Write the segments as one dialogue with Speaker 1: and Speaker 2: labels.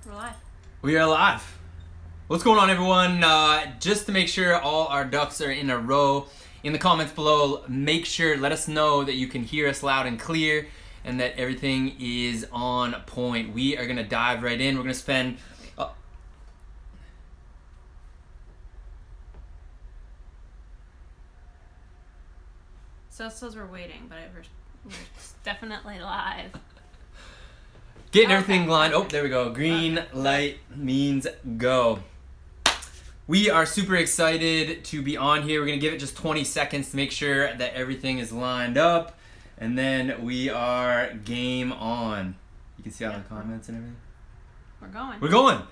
Speaker 1: We're live.
Speaker 2: We are live. What's going on, everyone? Just to make sure all our ducks are in a row, in the comments below, let us know that you can hear us loud and clear and that everything is on point. We are going to dive right in. We're going to spend...
Speaker 1: So it says we're waiting, but we're definitely live.
Speaker 2: Getting everything lined. Oh, there we go. Green light means go. We are super excited to be on here. We're going to give it just 20 seconds to make sure that everything is lined up. And then we are game on. You can see all the comments and everything.
Speaker 1: We're going.
Speaker 2: We're going.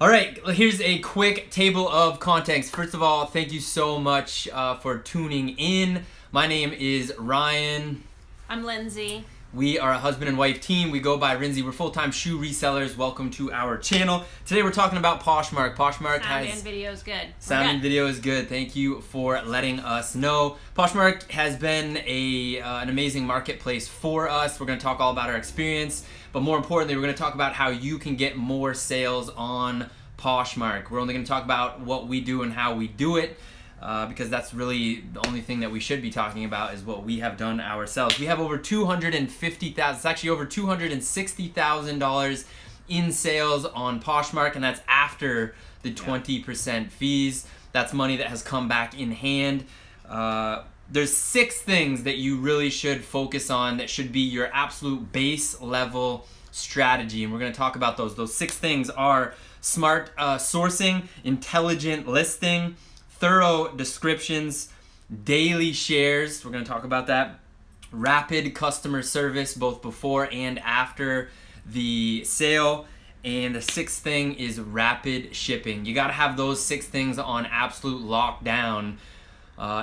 Speaker 2: All right, here's a quick table of contents. First of all, thank you so much for tuning in. My name is Ryan.
Speaker 1: I'm Lindsay.
Speaker 2: We are a husband and wife team. We go by Rinzy. We're full-time shoe resellers. Welcome to our channel. Today we're talking about Poshmark. Poshmark
Speaker 1: Sound and video is good.
Speaker 2: Sound and video is good. Thank you for letting us know. Poshmark has been an amazing marketplace for us. We're going to talk all about our experience, but more importantly, we're going to talk about how you can get more sales on Poshmark. We're only going to talk about what we do and how we do it. Because that's really the only thing that we should be talking about is what we have done ourselves. We have over $250,000, it's actually over $260,000 in sales on Poshmark, and that's after the 20% fees. That's money that has come back in hand. There's 6 things that you really should focus on that should be your absolute base level strategy, and we're going to talk about those. Those 6 things are smart sourcing, intelligent listing, thorough descriptions, daily shares, we're going to talk about that, rapid customer service both before and after the sale, and the 6th thing is rapid shipping. You got to have those 6 things on absolute lockdown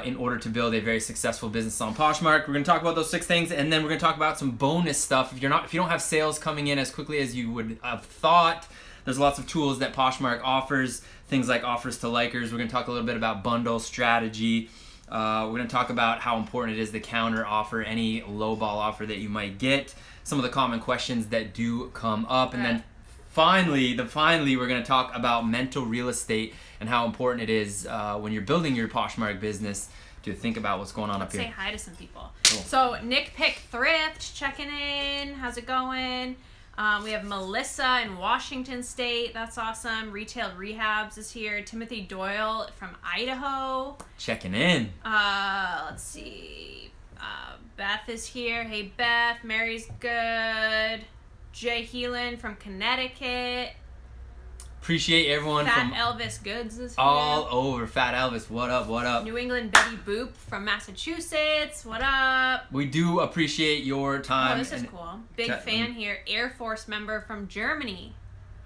Speaker 2: in order to build a very successful business on Poshmark. We're going to talk about those 6 things, and then we're going to talk about some bonus stuff. If you don't have sales coming in as quickly as you would have thought, there's lots of tools that Poshmark offers, things like offers to likers. We're going to talk a little bit about bundle strategy. We're going to talk about how important it is to counter offer any lowball offer that you might get, some of the common questions that do come up, and then finally, we're going to talk about mental real estate and how important it is when you're building your Poshmark business to think about what's going on up here.
Speaker 1: Say hi to some people.
Speaker 2: Cool.
Speaker 1: So Nick Pick Thrift checking in. How's it going? We have Melissa in Washington State. That's awesome. Retail Rehabs is here. Timothy Doyle from Idaho.
Speaker 2: Checking in.
Speaker 1: Let's see. Beth is here. Hey, Beth. Mary's good. Jay Heelan from Connecticut.
Speaker 2: Appreciate everyone
Speaker 1: Fat
Speaker 2: from
Speaker 1: Elvis Goods is here.
Speaker 2: all over. Fat Elvis, what up, what up?
Speaker 1: New England Betty Boop from Massachusetts. What up?
Speaker 2: We do appreciate your time.
Speaker 1: Oh, this is cool. Big fan here. Air Force member from Germany.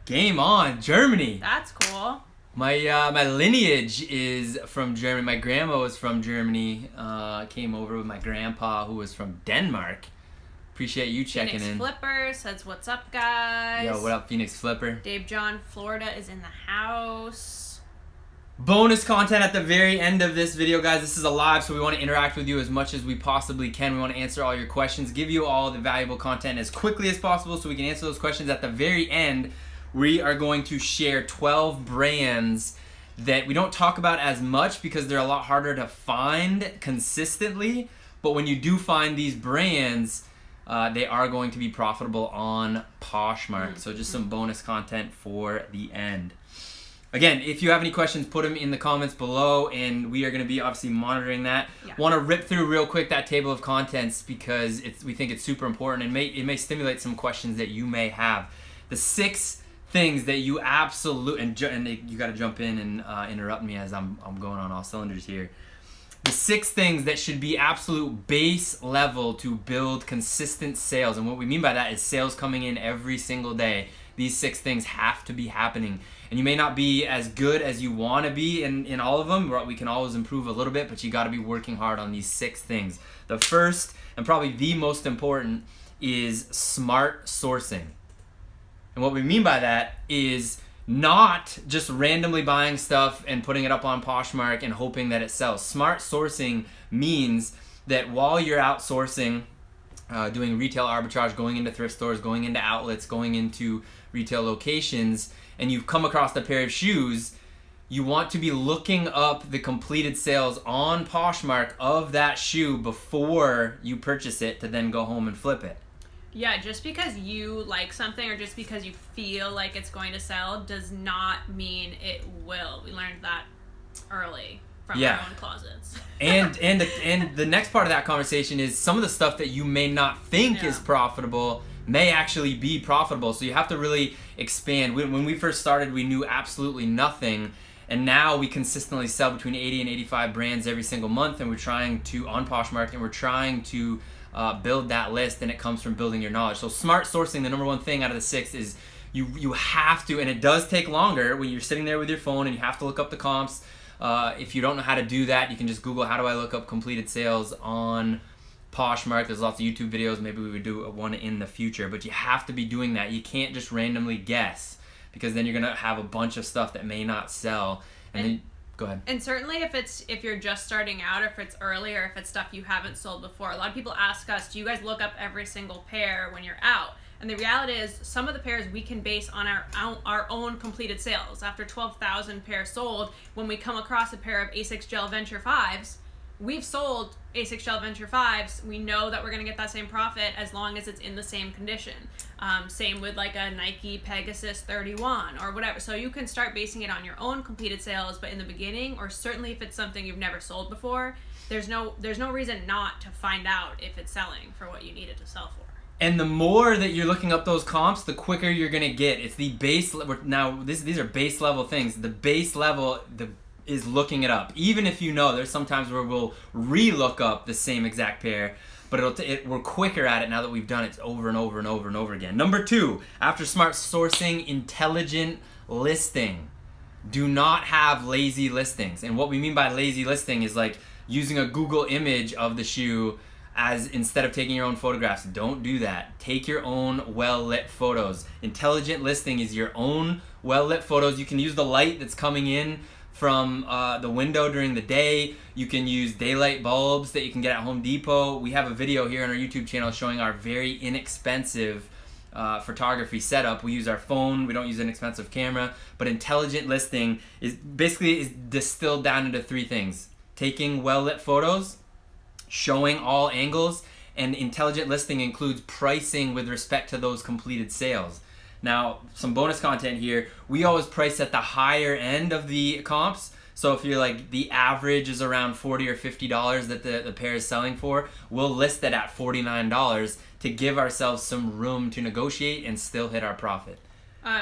Speaker 2: Game on, Germany.
Speaker 1: That's cool.
Speaker 2: My lineage is from Germany. My grandma was from Germany. Came over with my grandpa, who was from Denmark. Appreciate you checking
Speaker 1: Phoenix
Speaker 2: in.
Speaker 1: Flipper says, what's up, guys?
Speaker 2: Yo, what up, Phoenix Flipper?
Speaker 1: Dave John, Florida is in the house.
Speaker 2: Bonus content at the very end of this video, guys. This is a live, so we want to interact with you as much as we possibly can. We want to answer all your questions, give you all the valuable content as quickly as possible so we can answer those questions. At the very end, we are going to share 12 brands that we don't talk about as much because they're a lot harder to find consistently. But when you do find these brands, they are going to be profitable on Poshmark. So just some bonus content for the end. Again, if you have any questions, put them in the comments below, and we are going to be obviously monitoring that. Yeah. Want to rip through real quick that table of contents because we think it's super important and it may stimulate some questions that you may have. The 6 things that you absolutely, and you got to jump in and interrupt me as I'm going on all cylinders here. The 6 things that should be absolute base level to build consistent sales. And what we mean by that is sales coming in every single day. These 6 things have to be happening. And you may not be as good as you want to be in all of them. We can always improve a little bit, but you got to be working hard on these 6 things. The first, and probably the most important, is smart sourcing. And what we mean by that is not just randomly buying stuff and putting it up on Poshmark and hoping that it sells. Smart sourcing means that while you're outsourcing doing retail arbitrage, going into thrift stores, going into outlets, going into retail locations, and you've come across a pair of shoes, you want to be looking up the completed sales on Poshmark of that shoe before you purchase it to then go home and flip it.
Speaker 1: Yeah, just because you like something or just because you feel like it's going to sell does not mean it will. We learned that early from our own closets. and
Speaker 2: the next part of that conversation is some of the stuff that you may not think is profitable may actually be profitable. So you have to really expand. When we first started, we knew absolutely nothing. And now we consistently sell between 80 and 85 brands every single month, and we're trying to, on Poshmark, and we're trying to build that list, and it comes from building your knowledge. So smart sourcing, the number one thing out of the 6 is you have to, and it does take longer when you're sitting there with your phone and you have to look up the comps. If you don't know how to do that, you can just Google how do I look up completed sales on Poshmark. There's lots of YouTube videos. Maybe we would do one in the future, but you have to be doing that. You can't just randomly guess, because then you're gonna have a bunch of stuff that may not sell. And then go ahead.
Speaker 1: And certainly if you're just starting out, or if it's early, or if it's stuff you haven't sold before, a lot of people ask us, do you guys look up every single pair when you're out? And the reality is, some of the pairs we can base on our own completed sales. After 12,000 pairs sold, when we come across a pair of A6 Gel Venture 5s, we've sold A6 Gel Venture 5s. We know that we're going to get that same profit as long as it's in the same condition. Same with like a Nike Pegasus 31 or whatever. So you can start basing it on your own completed sales, but in the beginning, or certainly if it's something you've never sold before, there's no reason not to find out if it's selling for what you need it to sell for.
Speaker 2: And the more that you're looking up those comps, the quicker you're going to get. It's the base. Now, these are base level things. The base level is looking it up. Even if you know, there's sometimes where we'll re-look up the same exact pair, but we're quicker at it now that we've done it over and over and over and over again. Number 2, after smart sourcing, intelligent listing. Do not have lazy listings. And what we mean by lazy listing is like using a Google image of the shoe as instead of taking your own photographs. Don't do that. Take your own well-lit photos. Intelligent listing is your own well-lit photos. You can use the light that's coming in from the window during the day. You can use daylight bulbs that you can get at Home Depot. We have a video here on our YouTube channel showing our very inexpensive photography setup. We use our phone. We don't use an expensive camera. But intelligent listing is distilled down into 3 things: taking well-lit photos, showing all angles, and intelligent listing includes pricing with respect to those completed sales. Now, some bonus content here. We always price at the higher end of the comps. So if you're like the average is around $40 or $50 that the pair is selling for, we'll list it at $49 to give ourselves some room to negotiate and still hit our profit.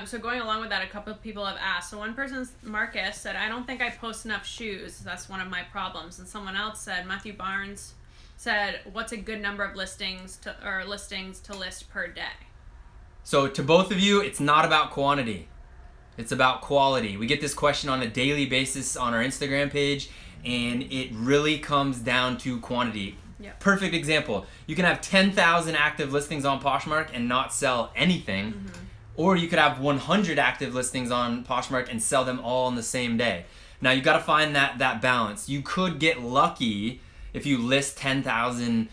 Speaker 1: So going along with that, a couple of people have asked. So one person, Marcus, said, I don't think I post enough shoes. That's one of my problems. And someone else said, Matthew Barnes said, what's a good number of listings to list per day?
Speaker 2: So to both of you, it's not about quantity. It's about quality. We get this question on a daily basis on our Instagram page, and it really comes down to quantity.
Speaker 1: Yep.
Speaker 2: Perfect example. You can have 10,000 active listings on Poshmark and not sell anything. Mm-hmm. Or you could have 100 active listings on Poshmark and sell them all in the same day. Now, you got to find that balance. You could get lucky if you list 10,000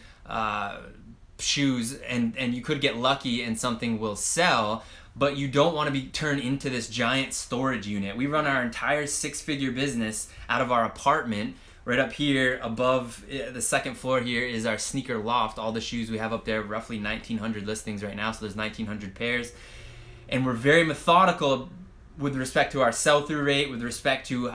Speaker 2: shoes, and you could get lucky and something will sell, but you don't want to be turned into this giant storage unit. We run our entire 6-figure business out of our apartment. Right up here above the second floor here is our sneaker loft. All the shoes we have up there, roughly 1,900 listings right now, so there's 1,900 pairs. And we're very methodical with respect to our sell-through rate, with respect to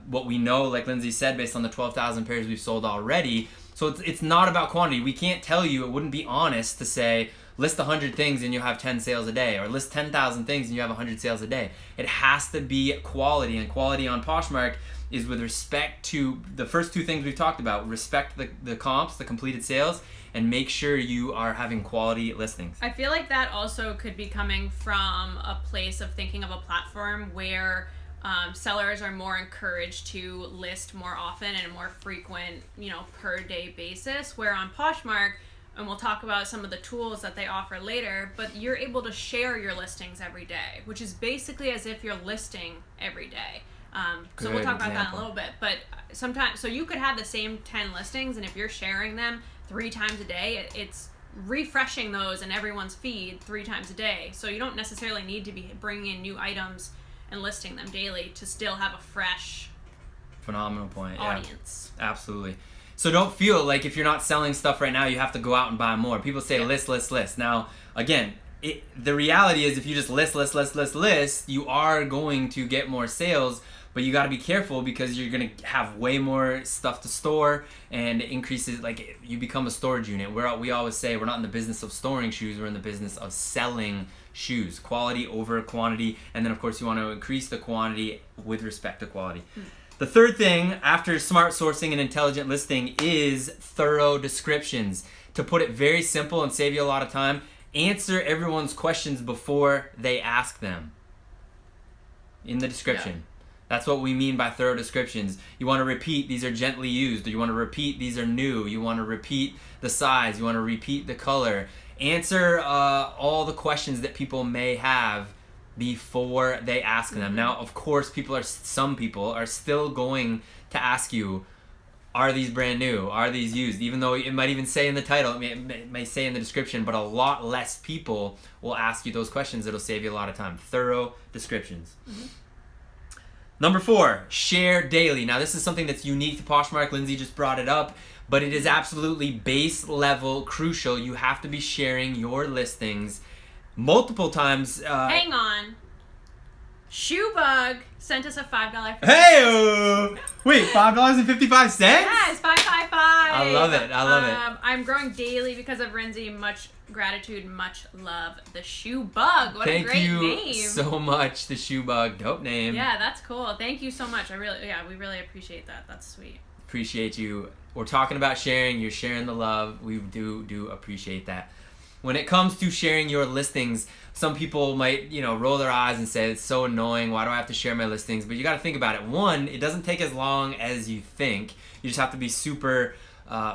Speaker 2: what we know, like Lindsay said, based on the 12,000 pairs we've sold already. So it's not about quantity. We can't tell you, it wouldn't be honest to say, list 100 things and you'll have 10 sales a day, or list 10,000 things and you have 100 sales a day. It has to be quality, and quality on Poshmark is with respect to the first 2 things we've talked about: respect the comps, the completed sales, and make sure you are having quality listings.
Speaker 1: I feel like that also could be coming from a place of thinking of a platform where sellers are more encouraged to list more often and a more frequent, per day basis, where on Poshmark, and we'll talk about some of the tools that they offer later, but you're able to share your listings every day, which is basically as if you're listing every day. So we'll talk about that in a little bit, but sometimes, so you could have the same 10 listings, and if you're sharing them 3 times a day, it's refreshing those in everyone's feed 3 times a day. So you don't necessarily need to be bringing in new items and listing them daily to still have a fresh
Speaker 2: phenomenal point
Speaker 1: audience.
Speaker 2: Yeah, absolutely. So don't feel like if you're not selling stuff right now, you have to go out and buy more. People say list. Now, again, the reality is if you just list, you are going to get more sales, but you got to be careful because you're going to have way more stuff to store, and it increases, like, you become a storage unit. We always say we're not in the business of storing shoes, we're in the business of selling shoes. Quality over quantity, and then of course you want to increase the quantity with respect to quality. The third thing after smart sourcing and intelligent listing is thorough descriptions. To put it very simple and save you a lot of time, answer everyone's questions before they ask them in the description. Yeah. That's what we mean by thorough descriptions. You want to repeat, these are gently used. You want to repeat, these are new. You want to repeat the size. You want to repeat the color. Answer all the questions that people may have before they ask them. Now, of course, some people are still going to ask you, are these brand new? Are these used? Even though it might even say in the title, it may say in the description, but a lot less people will ask you those questions. It'll save you a lot of time. Thorough descriptions. Number 4, share daily. Now, this is something that's unique to Poshmark. Lindsay just brought it up, but it is absolutely base level crucial. You have to be sharing your listings multiple times.
Speaker 1: Hang on. Shoebug sent us a $5.
Speaker 2: Hey! Wait, $5.55?
Speaker 1: Yes, 555.
Speaker 2: I love it.
Speaker 1: I'm growing daily because of Renzi. Much gratitude, much love. The Shoebug. What a great name.
Speaker 2: Thank you so much, the Shoebug. Dope name.
Speaker 1: Yeah, that's cool. Thank you so much. We really appreciate that. That's sweet.
Speaker 2: Appreciate you. We're talking about sharing. You're sharing the love. We do appreciate that. When it comes to sharing your listings, some people might, roll their eyes and say, it's so annoying. Why do I have to share my listings? But you got to think about it. One, it doesn't take as long as you think. You just have to be super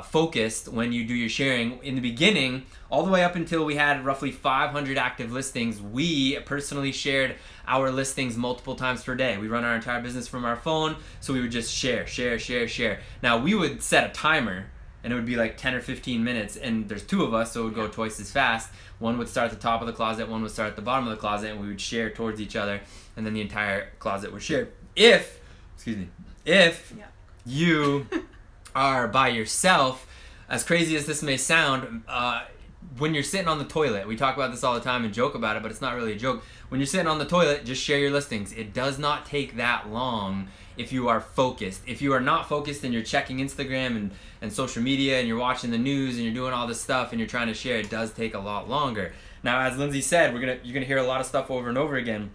Speaker 2: focused when you do your sharing. In the beginning, all the way up until we had roughly 500 active listings, we personally shared our listings multiple times per day. We run our entire business from our phone, so we would just share. Now, we would set a timer, and it would be like 10 or 15 minutes, and there's 2 of us, so it would go twice as fast. One would start at the top of the closet, one would start at the bottom of the closet, and we would share towards each other, and then the entire closet would share. If you are by yourself, as crazy as this may sound, when you're sitting on the toilet, we talk about this all the time and joke about it, but it's not really a joke. When you're sitting on the toilet, just share your listings. It does not take that long if you are focused. If you are not focused and you're checking Instagram and social media and you're watching the news and you're doing all this stuff and you're trying to share, it does take a lot longer. Now, as Lindsay said, you're gonna hear a lot of stuff over and over again.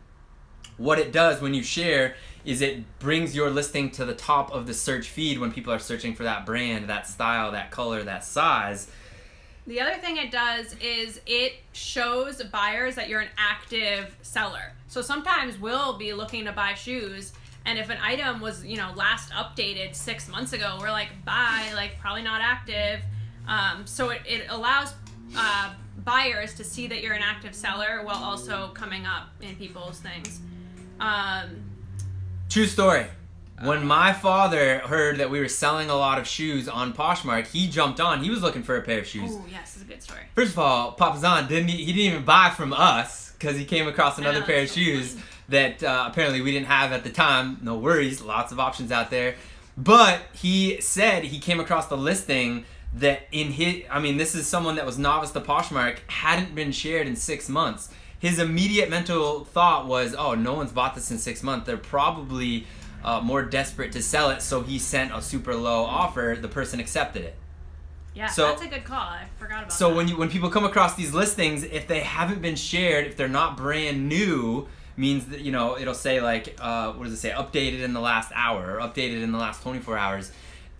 Speaker 2: What it does when you share is it brings your listing to the top of the search feed when people are searching for that brand, that style, that color, that size.
Speaker 1: The other thing it does is it shows buyers that you're an active seller. So sometimes we'll be looking to buy shoes, and if an item was, last updated 6 months ago, we're like, buy, probably not active. So it allows buyers to see that you're an active seller while also coming up in people's things.
Speaker 2: True story. When my father heard that we were selling a lot of shoes on Poshmark, he jumped on. He was looking for a pair of shoes.
Speaker 1: Oh, yes, it's a good story.
Speaker 2: First of all, Papa Zahn didn't even buy from us because he came across another pair of shoes that apparently we didn't have at the time. No worries, lots of options out there. But he said he came across the listing that this is someone that was novice to Poshmark, hadn't been shared in 6 months. His immediate mental thought was, oh, no one's bought this in 6 months. They're probably more desperate to sell it, so he sent a super low offer. The person accepted it.
Speaker 1: Yeah, that's a good call. I forgot about that.
Speaker 2: So when people come across these listings, if they haven't been shared, if they're not brand new, means that it'll say what does it say? Updated in the last hour or updated in the last 24 hours.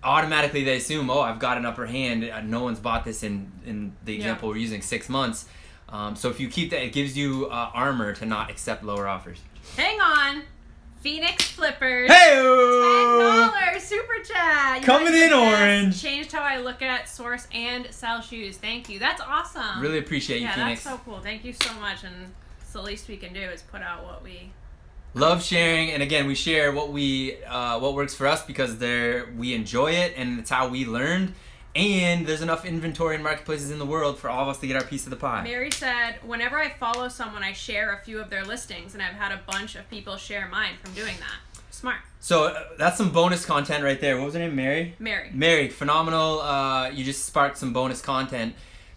Speaker 2: Automatically they assume, oh, I've got an upper hand. No one's bought this in the example we're using 6 months. So if you keep that, it gives you armor to not accept lower offers.
Speaker 1: Hang on. Phoenix Flippers.
Speaker 2: Hey-o!
Speaker 1: $10 super chat.
Speaker 2: Coming in orange.
Speaker 1: Changed how I look at, source, and sell shoes. Thank you. That's awesome.
Speaker 2: Really appreciate you, Phoenix.
Speaker 1: Yeah, that's so cool. Thank you so much. And it's the least we can do is put out what we
Speaker 2: love sharing. And again, we share what works for us because we enjoy it and it's how we learned. and there's enough inventory and marketplaces in the world for all of us to get our piece of the pie.
Speaker 1: Mary said, whenever I follow someone, I share a few of their listings, and I've had a bunch of people share mine from doing that. Smart.
Speaker 2: So that's some bonus content right there. What was her name? Mary? Mary, phenomenal. You just sparked some bonus content.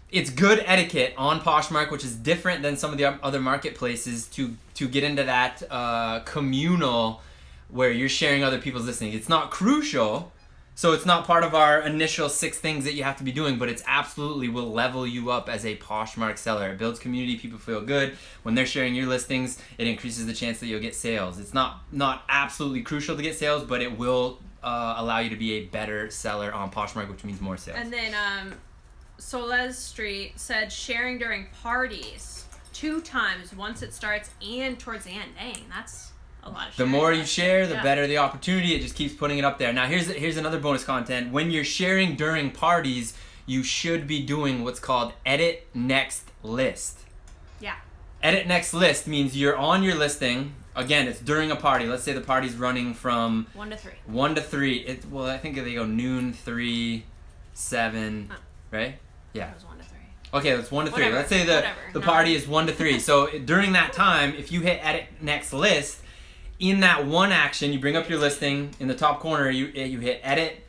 Speaker 2: It's good etiquette on Poshmark, which is different than some of the other marketplaces, to get into that communal where you're sharing other people's listings. It's not crucial, so it's not part of our initial 6 things that you have to be doing, but it's absolutely will level you up as a Poshmark seller. It builds community, people feel good. When they're sharing your listings, it increases the chance that you'll get sales. It's not absolutely crucial to get sales, but it will allow you to be a better seller on Poshmark, which means more sales.
Speaker 1: And then Solez Street said sharing during parties 2 times, once it starts and towards the end. Dang, that's a lot of sharing.
Speaker 2: The more you share, the better the opportunity. It just keeps putting it up there. Now here's another bonus content. When you're sharing during parties, you should be doing what's called edit next list.
Speaker 1: Yeah.
Speaker 2: Edit next list means you're on your listing. Again, it's during a party. Let's say the party's running from
Speaker 1: 1 to 3.
Speaker 2: 1 to 3. Well, I think they go noon, 3, 7, right? Yeah.
Speaker 1: It was 1 to 3.
Speaker 2: Okay, that's 1 to 3.
Speaker 1: Whatever,
Speaker 2: Let's say the party is 1 to 3. So during that time, if you hit edit next list, in that one action, you bring up your listing. In the top corner, you hit edit,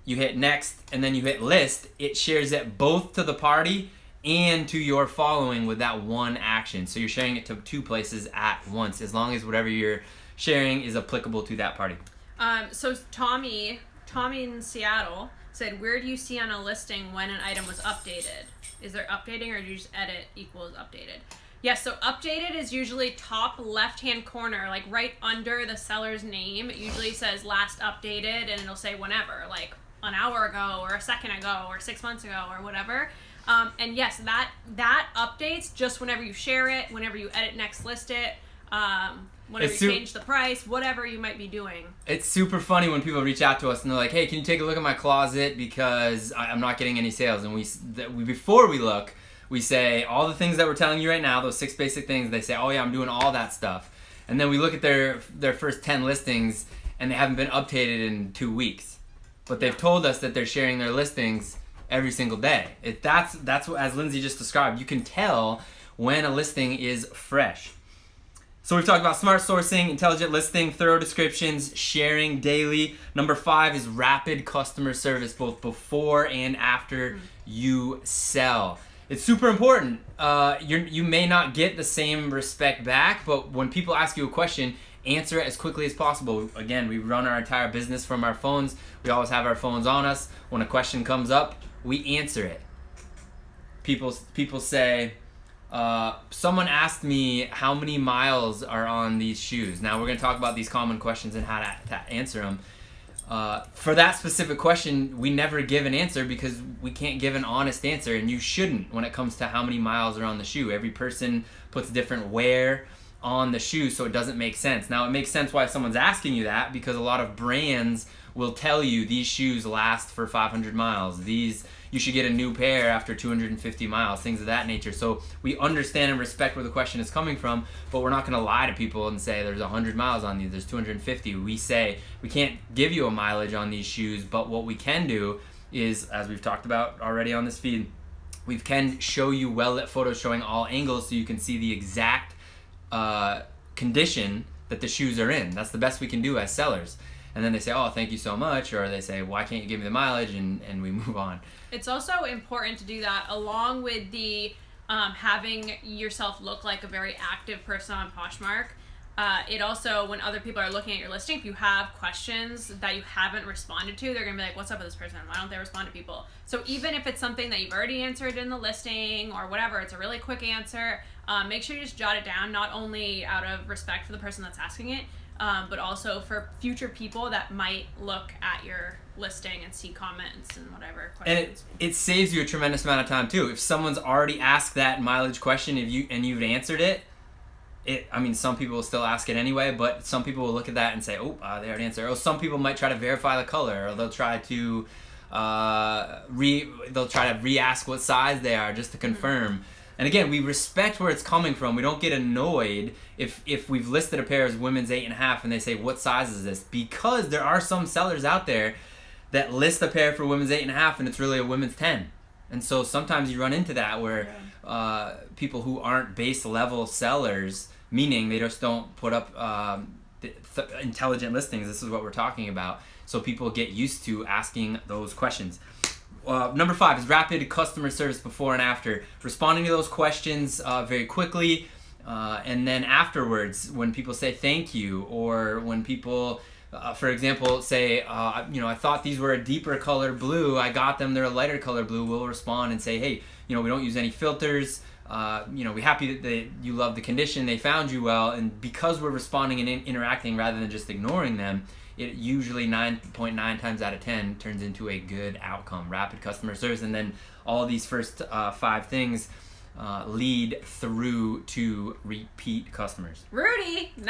Speaker 2: you hit next, and then you hit list. It shares it both to the party and to your following with that one action. So you're sharing it to 2 places at once, as long as whatever you're sharing is applicable to that party.
Speaker 1: So Tommy in Seattle said, where do you see on a listing when an item was updated? Is there updating, or do you just edit equals updated? Yes, so updated is usually top left-hand corner, like right under the seller's name. It usually says last updated, and it'll say whenever, like an hour ago or a second ago or 6 months ago or whatever. And yes, that updates just whenever you share it, whenever you edit next list it, whenever you change the price, whatever you might be doing.
Speaker 2: It's super funny when people reach out to us and they're like, hey, can you take a look at my closet because I'm not getting any sales? And we before we look, we say all the things that we're telling you right now, those 6 basic things. They say, oh yeah, I'm doing all that stuff. And then we look at their first 10 listings and they haven't been updated in 2 weeks. But they've told us that they're sharing their listings every single day. That's what, as Lindsay just described, you can tell when a listing is fresh. So we've talked about smart sourcing, intelligent listing, thorough descriptions, sharing daily. Number 5 is rapid customer service, both before and after you sell. It's super important. You may not get the same respect back, but when people ask you a question, answer it as quickly as possible. Again, we run our entire business from our phones. We always have our phones on us. When a question comes up, we answer it. People say, someone asked me how many miles are on these shoes. Now we're going to talk about these common questions and how to answer them. For that specific question, we never give an answer because we can't give an honest answer, and you shouldn't when it comes to how many miles are on the shoe. Every person puts different wear on the shoe, so it doesn't make sense. Now, it makes sense why someone's asking you that, because a lot of brands will tell you these shoes last for 500 miles. You should get a new pair after 250 miles, things of that nature. So we understand and respect where the question is coming from, but we're not going to lie to people and say there's 100 miles on these, there's 250. We say we can't give you a mileage on these shoes, but what we can do is, as we've talked about already on this feed, we can show you well-lit photos showing all angles so you can see the exact condition that the shoes are in. That's the best we can do as sellers. And then they say, oh, thank you so much, or they say, why can't you give me the mileage, and we move on.
Speaker 1: It's also important to do that along with the having yourself look like a very active person on Poshmark. It also, when other people are looking at your listing, if you have questions that you haven't responded to, they're going to be like, what's up with this person? Why don't they respond to people? So even if it's something that you've already answered in the listing or whatever, it's a really quick answer, make sure you just jot it down, not only out of respect for the person that's asking it, but also for future people that might look at your listing and see comments and whatever questions.
Speaker 2: And it saves you a tremendous amount of time too. If someone's already asked that mileage question, you've answered it, I mean, some people will still ask it anyway, but some people will look at that and say, oh, they already answered. Or some people might try to verify the color, or they'll try to re-ask what size they are just to confirm. Mm-hmm. And again, we respect where it's coming from. We don't get annoyed if we've listed a pair as women's 8.5 and they say, what size is this? Because there are some sellers out there that list a pair for women's 8.5 and it's really a women's 10. And so sometimes you run into that where people who aren't base level sellers, meaning they just don't put up intelligent listings. This is what we're talking about. So people get used to asking those questions. Number 5 is rapid customer service before and after. Responding to those questions very quickly, and then afterwards when people say thank you, or when people, for example, say, I thought these were a deeper color blue, I got them, they're a lighter color blue, we'll respond and say, hey, we don't use any filters, we're happy that you love the condition, they found you well, and because we're responding and interacting rather than just ignoring them, it usually 9.9 times out of 10 turns into a good outcome. Rapid customer service, and then all these first 5 things lead through to repeat customers.
Speaker 1: Rudy, $9.99.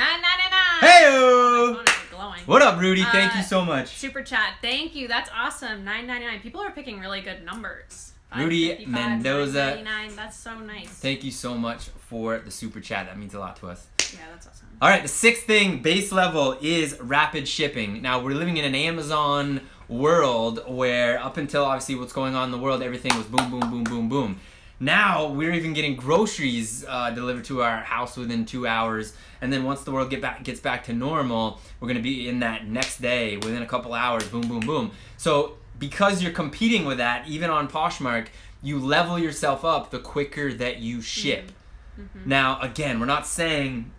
Speaker 2: Hey-o!
Speaker 1: My phone is glowing.
Speaker 2: What up, Rudy? Thank you so much.
Speaker 1: Super chat. Thank you. That's awesome. $9.99. People are picking really good numbers.
Speaker 2: Rudy Mendoza.
Speaker 1: $9.99. That's so nice.
Speaker 2: Thank you so much for the super chat. That means a lot to us.
Speaker 1: Yeah, that's awesome.
Speaker 2: All right, the 6th thing, base level, is rapid shipping. Now, we're living in an Amazon world where up until obviously what's going on in the world, everything was boom, boom, boom, boom, boom. Now, we're even getting groceries delivered to our house within 2 hours. And then once the world gets back to normal, we're going to be in that next day, within a couple hours, boom, boom, boom. So because you're competing with that, even on Poshmark, you level yourself up the quicker that you ship. Mm-hmm. Now, again, we're not saying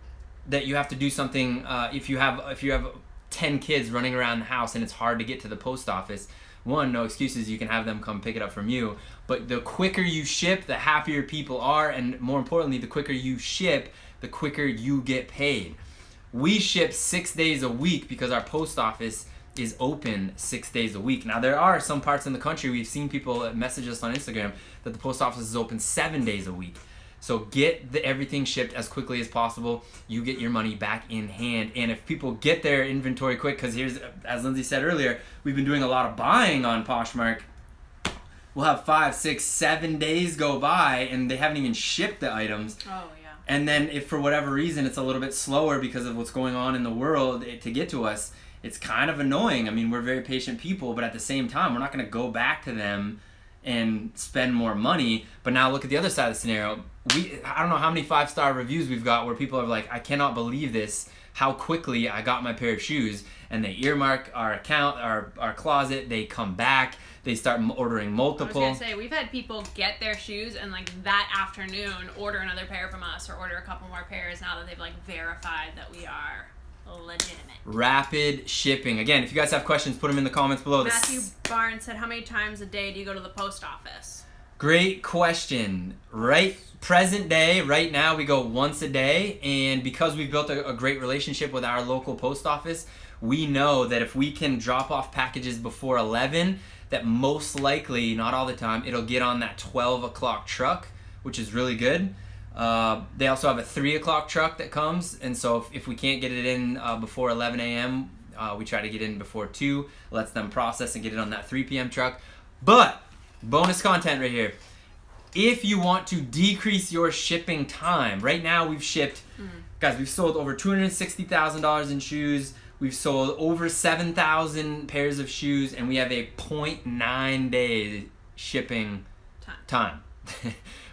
Speaker 2: that you have to do something if you have 10 kids running around the house and it's hard to get to the post office. One, no excuses, you can have them come pick it up from you. But the quicker you ship, the happier people are, and more importantly, the quicker you ship, the quicker you get paid. We ship 6 days a week because our post office is open 6 days a week. Now, there are some parts in the country, we've seen people message us on Instagram that the post office is open 7 days a week. So get everything shipped as quickly as possible. You get your money back in hand. And if people get their inventory quick, because here's, as Lindsay said earlier, we've been doing a lot of buying on Poshmark. We'll have 5, 6, 7 days go by and they haven't even shipped the items.
Speaker 1: Oh, yeah.
Speaker 2: And then if for whatever reason it's a little bit slower because of what's going on in the world to get to us, it's kind of annoying. I mean, we're very patient people, but at the same time, we're not going to go back to them and spend more money. But now look at the other side of the scenario. I don't know how many 5-star reviews we've got where people are like, I cannot believe this, how quickly I got my pair of shoes. And they earmark our account, our closet, they come back, they start ordering multiple.
Speaker 1: I was gonna say, we've had people get their shoes and like that afternoon order another pair from us or order a couple more pairs now that they've like verified that we are legitimate.
Speaker 2: Rapid shipping. Again, if you guys have questions, put them in the comments below.
Speaker 1: Matthew Barnes said, how many times a day do you go to the post office?
Speaker 2: Great question. Present day, right now, we go once a day. And because we've built a great relationship with our local post office, we know that if we can drop off packages before 11, that most likely, not all the time, it'll get on that 12 o'clock truck, which is really good. They also have a 3 o'clock truck that comes, and so if we can't get it in before 11 a.m., we try to get in before 2, lets them process and get it on that 3 p.m. truck. But, bonus content right here. If you want to decrease your shipping time, right now we've shipped, guys, we've sold over $260,000 in shoes, we've sold over 7,000 pairs of shoes, and we have a 0.9 day shipping time.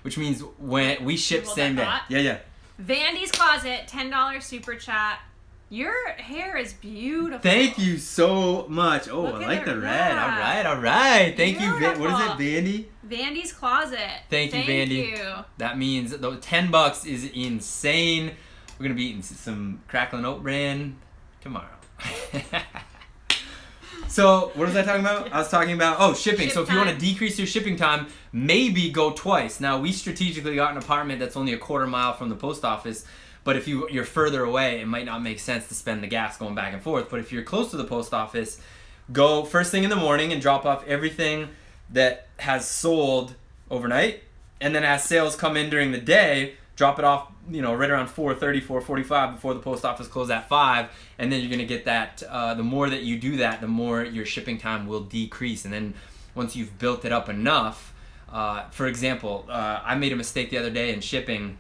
Speaker 2: Which means when we ship same day. Yeah.
Speaker 1: Vandy's Closet, $10 super chat. Your hair is beautiful.
Speaker 2: Thank you so much. Oh, I like the red. All right. Thank you. What is it, Vandy?
Speaker 1: Vandy's Closet.
Speaker 2: Thank you, Vandy. That means the $10 is insane. We're gonna be eating some Cracklin' Oat Bran tomorrow. So, what was I talking about? I was talking about, shipping. So if you want to decrease your shipping time, maybe go twice. Now, we strategically got an apartment that's only a quarter mile from the post office, but if you're further away, it might not make sense to spend the gas going back and forth. But if you're close to the post office, go first thing in the morning and drop off everything that has sold overnight. And then as sales come in during the day, drop it off, right around 4:30, 4:45 before the post office closes at 5, and then you're gonna get that. The more that you do that, the more your shipping time will decrease. And then once you've built it up enough, for example, I made a mistake the other day in shipping,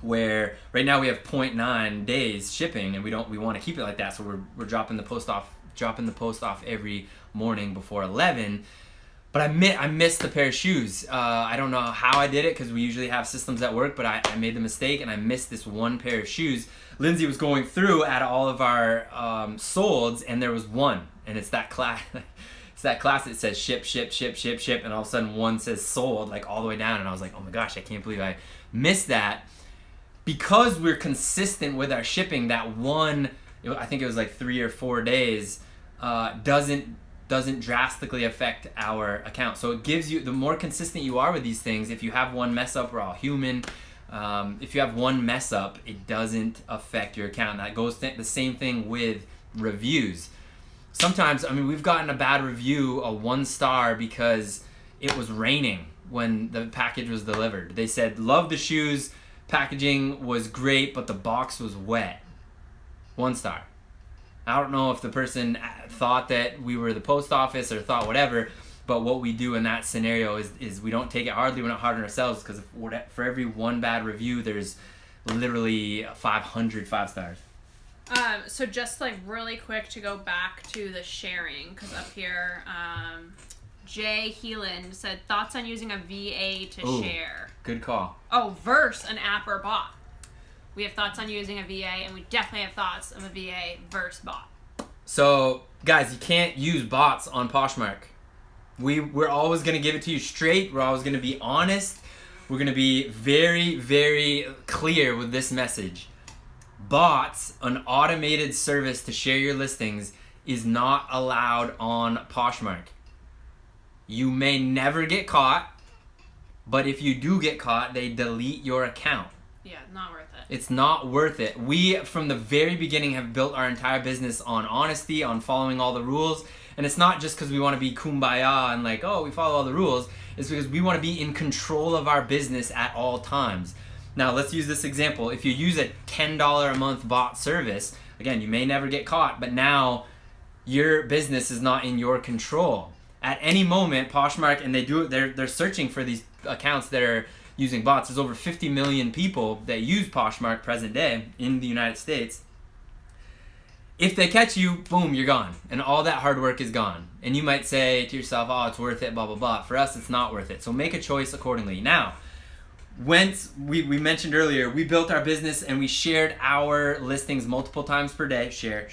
Speaker 2: where right now we have 0.9 days shipping, and we want to keep it like that. So we're dropping the post off dropping the post off every morning before 11. But I missed the pair of shoes. I don't know how I did it because we usually have systems at work, but I made the mistake and I missed this one pair of shoes. Lindsay was going through at all of our solds, and there was one, and it's that class. It's that class that says ship, and all of a sudden one says sold, like all the way down, and I was like, oh my gosh, I can't believe I missed that. Because we're consistent with our shipping, that one, I think it was like 3 or 4 days, doesn't drastically affect our account. So it gives you, the more consistent you are with these things, if you have one mess up, we're all human. If you have one mess up, it doesn't affect your account. That goes the same thing with reviews. Sometimes, I mean, we've gotten a bad review, a 1 star, because it was raining when the package was delivered. They said, love the shoes, packaging was great, but the box was wet. 1 star. I don't know if the person thought that we were the post office or thought whatever, but what we do in that scenario is we don't take it hardly. We're not hard on ourselves, because for every 1 bad review, there's literally 500 5 stars.
Speaker 1: So just like really quick to go back to the sharing, because up here, Jay Heelan said, thoughts on using a VA to share.
Speaker 2: Good call.
Speaker 1: Oh, versus an app or bot. We have thoughts on using a VA, and we definitely have thoughts of a VA versus bot.
Speaker 2: So, guys, you can't use bots on Poshmark. We're always going to give it to you straight. We're always going to be honest. We're going to be very, very clear with this message. Bots, an automated service to share your listings, is not allowed on Poshmark. You may never get caught, but if you do get caught, they delete your account.
Speaker 1: Yeah, not worth it.
Speaker 2: It's not worth it. We, from the very beginning, have built our entire business on honesty, on following all the rules. And it's not just because we want to be kumbaya and like, oh, we follow all the rules. It's because we want to be in control of our business at all times. Now, let's use this example. If you use a $10 a month bot service, again, you may never get caught, but now your business is not in your control. At any moment, Poshmark, and they're searching for these accounts that are using bots. There's over 50 million people that use Poshmark present day in the United States. If they catch you, boom, you're gone. And all that hard work is gone. And you might say to yourself, oh, it's worth it, blah, blah, blah. For us, it's not worth it. So make a choice accordingly. Now, once we mentioned earlier, we built our business and we shared our listings multiple times per day. Share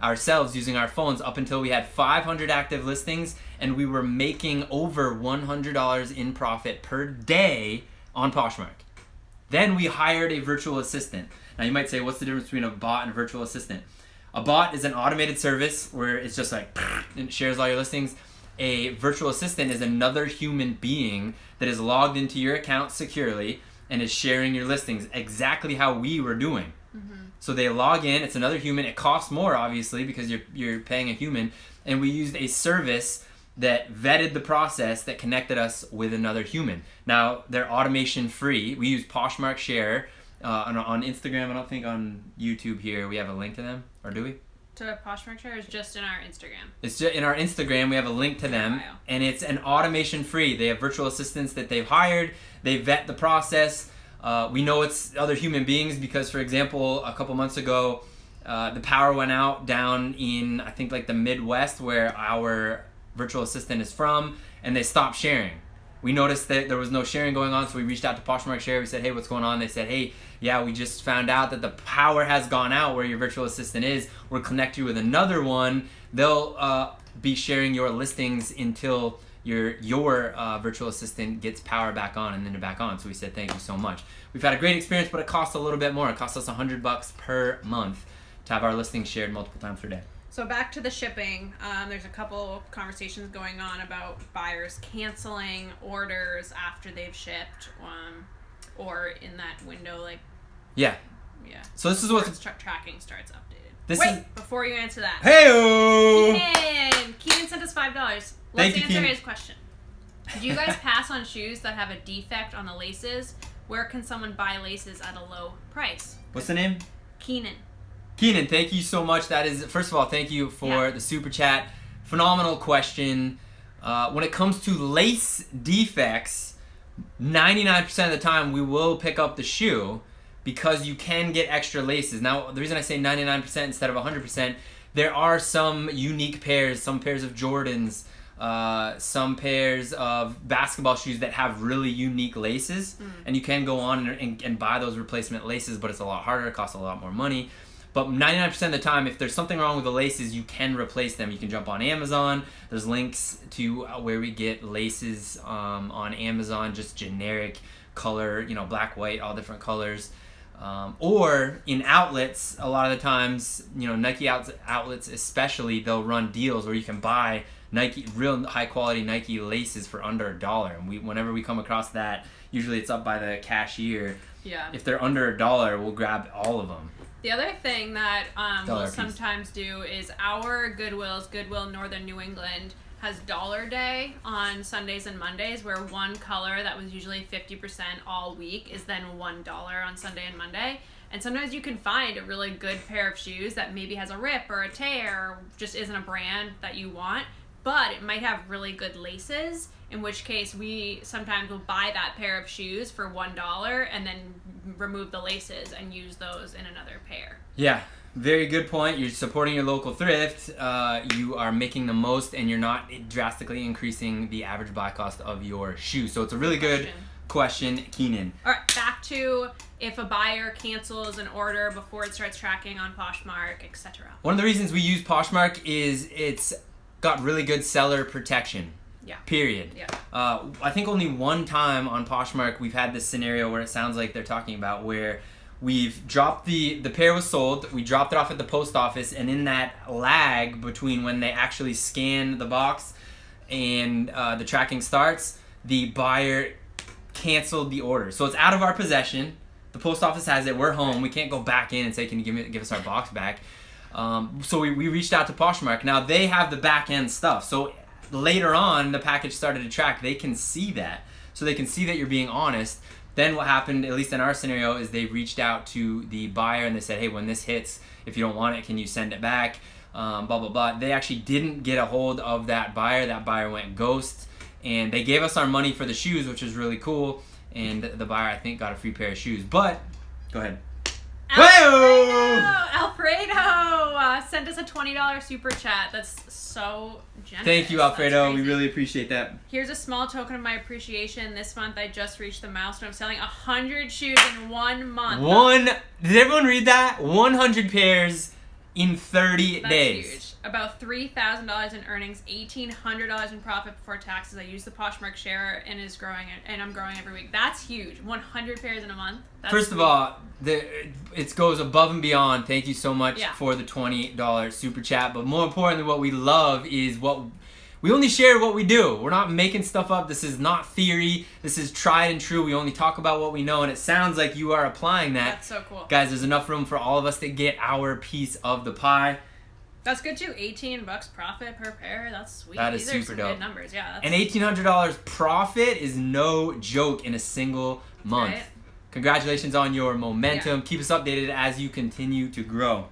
Speaker 2: ourselves using our phones up until we had 500 active listings, and we were making over $100 in profit per day on Poshmark. Then we hired a virtual assistant. Now you might say, what's the difference between a bot and a virtual assistant? A bot is an automated service where it's just like, and it shares all your listings. A virtual assistant is another human being that is logged into your account securely and is sharing your listings exactly how we were doing. Mm-hmm. So they log in, it's another human. It costs more, obviously, because you're paying a human. And we used a service that vetted the process that connected us with another human. Now, they're automation free. We use Poshmark Share on Instagram. I don't think on YouTube here we have a link to them, or do we?
Speaker 1: To Poshmark Share is just in our Instagram.
Speaker 2: It's just in our Instagram. We have a link to them, and it's an automation free. They have virtual assistants that they've hired. They vet the process. We know it's other human beings because, for example, a couple months ago, the power went out down in, I think, like the Midwest where our virtual assistant is from, and they stopped sharing. We noticed that there was no sharing going on, so we reached out to Poshmark Share. We said, hey, what's going on? They said, hey, yeah, we just found out that the power has gone out where your virtual assistant is. We'll connect you with another one. They'll be sharing your listings until your virtual assistant gets power back on and then back on. So we said, thank you so much. We've had a great experience, but it costs a little bit more. It costs us $100 per month to have our listings shared multiple times per day.
Speaker 1: So back to the shipping, there's a couple conversations going on about buyers canceling orders after they've shipped, or in that window, like...
Speaker 2: Yeah.
Speaker 1: Yeah.
Speaker 2: So this is what...
Speaker 1: tracking starts updated. Before you answer that.
Speaker 2: Hey-o!
Speaker 1: Keenan sent us $5. Let's answer his question. Do you guys pass on shoes that have a defect on the laces? Where can someone buy laces at a low price?
Speaker 2: What's the name?
Speaker 1: Keenan,
Speaker 2: thank you so much. That is, first of all, thank you for the super chat. Phenomenal question. When it comes to lace defects, 99% of the time we will pick up the shoe because you can get extra laces. Now, the reason I say 99% instead of 100% there are some unique pairs, some pairs of Jordans, some pairs of basketball shoes that have really unique laces, and you can go on and buy those replacement laces, but it's a lot harder, it costs a lot more money. But 99% of the time, if there's something wrong with the laces, you can replace them. You can jump on Amazon. There's links to where we get laces on Amazon, just generic color, black, white, all different colors. Or in outlets, a lot of the times, Nike outlets especially, they'll run deals where you can buy real high quality Nike laces for under $1. And whenever we come across that, usually it's up by the cashier.
Speaker 1: Yeah.
Speaker 2: If they're under $1, we'll grab all of them.
Speaker 1: The other thing that we'll sometimes do is our Goodwill Northern New England, has Dollar Day on Sundays and Mondays, where one color that was usually 50% all week is then $1 on Sunday and Monday. And sometimes you can find a really good pair of shoes that maybe has a rip or a tear or just isn't a brand that you want, but it might have really good laces, in which case we sometimes will buy that pair of shoes for $1 and then remove the laces and use those in another pair.
Speaker 2: Yeah, very good point. You're supporting your local thrift. You are making the most, and you're not drastically increasing the average buy cost of your shoes. So it's a really good question, Keenan.
Speaker 1: All right, back to if a buyer cancels an order before it starts tracking on Poshmark, etc.
Speaker 2: One of the reasons we use Poshmark is it's got really good seller protection.
Speaker 1: Yeah.
Speaker 2: Period.
Speaker 1: Yeah.
Speaker 2: I think only one time on Poshmark we've had this scenario where it sounds like they're talking about where we've dropped the pair was sold, we dropped it off at the post office, and in that lag between when they actually scan the box and the tracking starts, the buyer canceled the order. So it's out of our possession. The post office has it. We're home. We can't go back in and say, can you give us our box back? So we reached out to Poshmark. Now they have the back end stuff. So later on, the package started to track. They can see that. So they can see that you're being honest. Then what happened, at least in our scenario, is they reached out to the buyer and they said, hey, when this hits, if you don't want it, can you send it back? Blah, blah, blah. They actually didn't get a hold of that buyer. That buyer went ghost. And they gave us our money for the shoes, which was really cool. And the buyer, I think, got a free pair of shoes. But, go ahead.
Speaker 1: Alfredo sent us a $20 super chat. That's so generous.
Speaker 2: Thank you, Alfredo. We really appreciate that.
Speaker 1: Here's a small token of my appreciation. This month, I just reached the milestone of selling 100 shoes in 1 month.
Speaker 2: Did everyone read that? 100 pairs in 30 days.
Speaker 1: That's huge. About $3,000 in earnings, $1,800 in profit before taxes. I use the Poshmark share and I'm growing every week. That's huge. 100 pairs in a month. That's
Speaker 2: First of all, it goes above and beyond. Thank you so much for the $20 super chat. But more importantly, what we love is we only share what we do. We're not making stuff up. This is not theory. This is tried and true. We only talk about what we know, and it sounds like you are applying that.
Speaker 1: That's so cool.
Speaker 2: Guys, there's enough room for all of us to get our piece of the pie.
Speaker 1: That's good too. $18 profit per pair. That's sweet.
Speaker 2: That is
Speaker 1: These
Speaker 2: super
Speaker 1: are some
Speaker 2: dope.
Speaker 1: good numbers. Yeah.
Speaker 2: And $1,800 profit is no joke in a single month.
Speaker 1: Right.
Speaker 2: Congratulations on your momentum. Keep us updated as you continue to grow.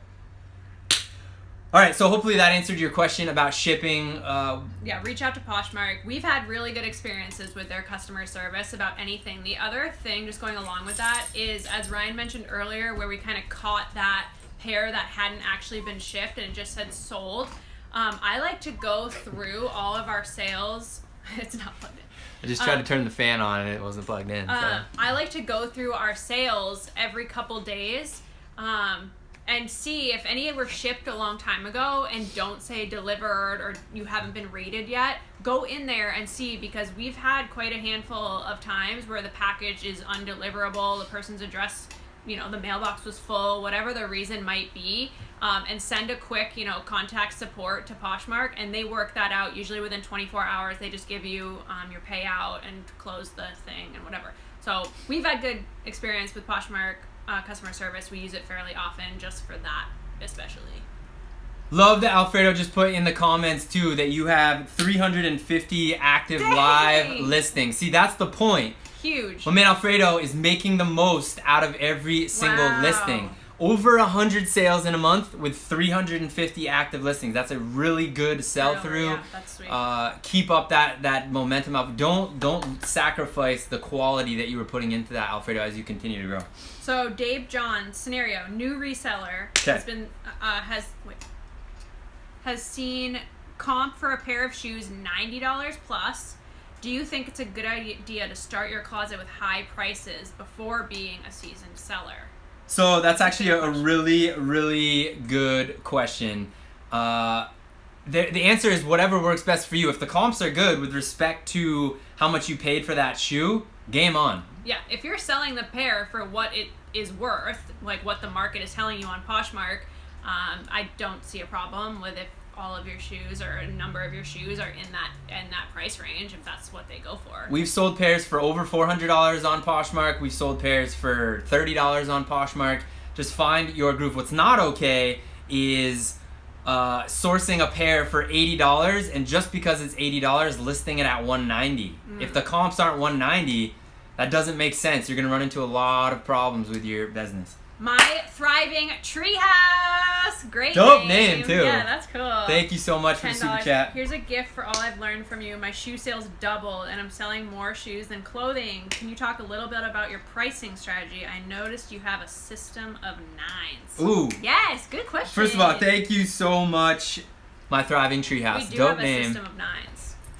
Speaker 2: All right, so hopefully that answered your question about shipping.
Speaker 1: Reach out to Poshmark. We've had really good experiences with their customer service about anything. The other thing, just going along with that, is as Ryan mentioned earlier, where we kind of caught that pair that hadn't actually been shipped and it just said sold. I like to go through all of our sales. It's not plugged in.
Speaker 2: I just tried to turn the fan on and it wasn't plugged in. So.
Speaker 1: I like to go through our sales every couple days and see if any were shipped a long time ago and don't say delivered or you haven't been rated yet. Go in there and see, because we've had quite a handful of times where the package is undeliverable, the person's address, the mailbox was full, whatever the reason might be, and send a quick, contact support to Poshmark, and they work that out. Usually within 24 hours, they just give you your payout and close the thing and whatever. So we've had good experience with Poshmark customer service. We use it fairly often just for that, especially.
Speaker 2: Love that Alfredo just put in the comments too that you have 350 active live listings. See, that's the point.
Speaker 1: Huge.
Speaker 2: My man Alfredo is making the most out of every single listing. Over 100 sales in a month with 350 active listings. That's a really good sell-through.
Speaker 1: Yeah, that's sweet.
Speaker 2: Keep up that momentum up. Don't sacrifice the quality that you were putting into that, Alfredo, as you continue to grow.
Speaker 1: So Dave John scenario, new reseller has been has seen comp for a pair of shoes $90 plus. Do you think it's a good idea to start your closet with high prices before being a seasoned seller?
Speaker 2: So that's actually a really, really good question. The answer is whatever works best for you. If the comps are good with respect to how much you paid for that shoe, game on.
Speaker 1: Yeah, if you're selling the pair for what it is worth, like what the market is telling you on Poshmark, I don't see a problem with if all of your shoes or a number of your shoes are in that price range, if that's what they go for.
Speaker 2: We've sold pairs for over $400 on Poshmark. We've sold pairs for $30 on Poshmark. Just find your groove. What's not okay is sourcing a pair for $80 and just because it's $80 listing it at $190. If the comps aren't $190, that doesn't make sense. You're gonna run into a lot of problems with your business.
Speaker 1: My Thriving Treehouse. Great
Speaker 2: Dope name too.
Speaker 1: Yeah, that's cool.
Speaker 2: Thank you so much for the super chat.
Speaker 1: Here's a gift for all I've learned from you. My shoe sales doubled and I'm selling more shoes than clothing. Can you talk a little bit about your pricing strategy? I noticed you have a system of nines.
Speaker 2: Ooh.
Speaker 1: Yes, good question.
Speaker 2: First of all, thank you so much, My Thriving Treehouse.
Speaker 1: We do
Speaker 2: Dope
Speaker 1: have a
Speaker 2: name.
Speaker 1: system of nines.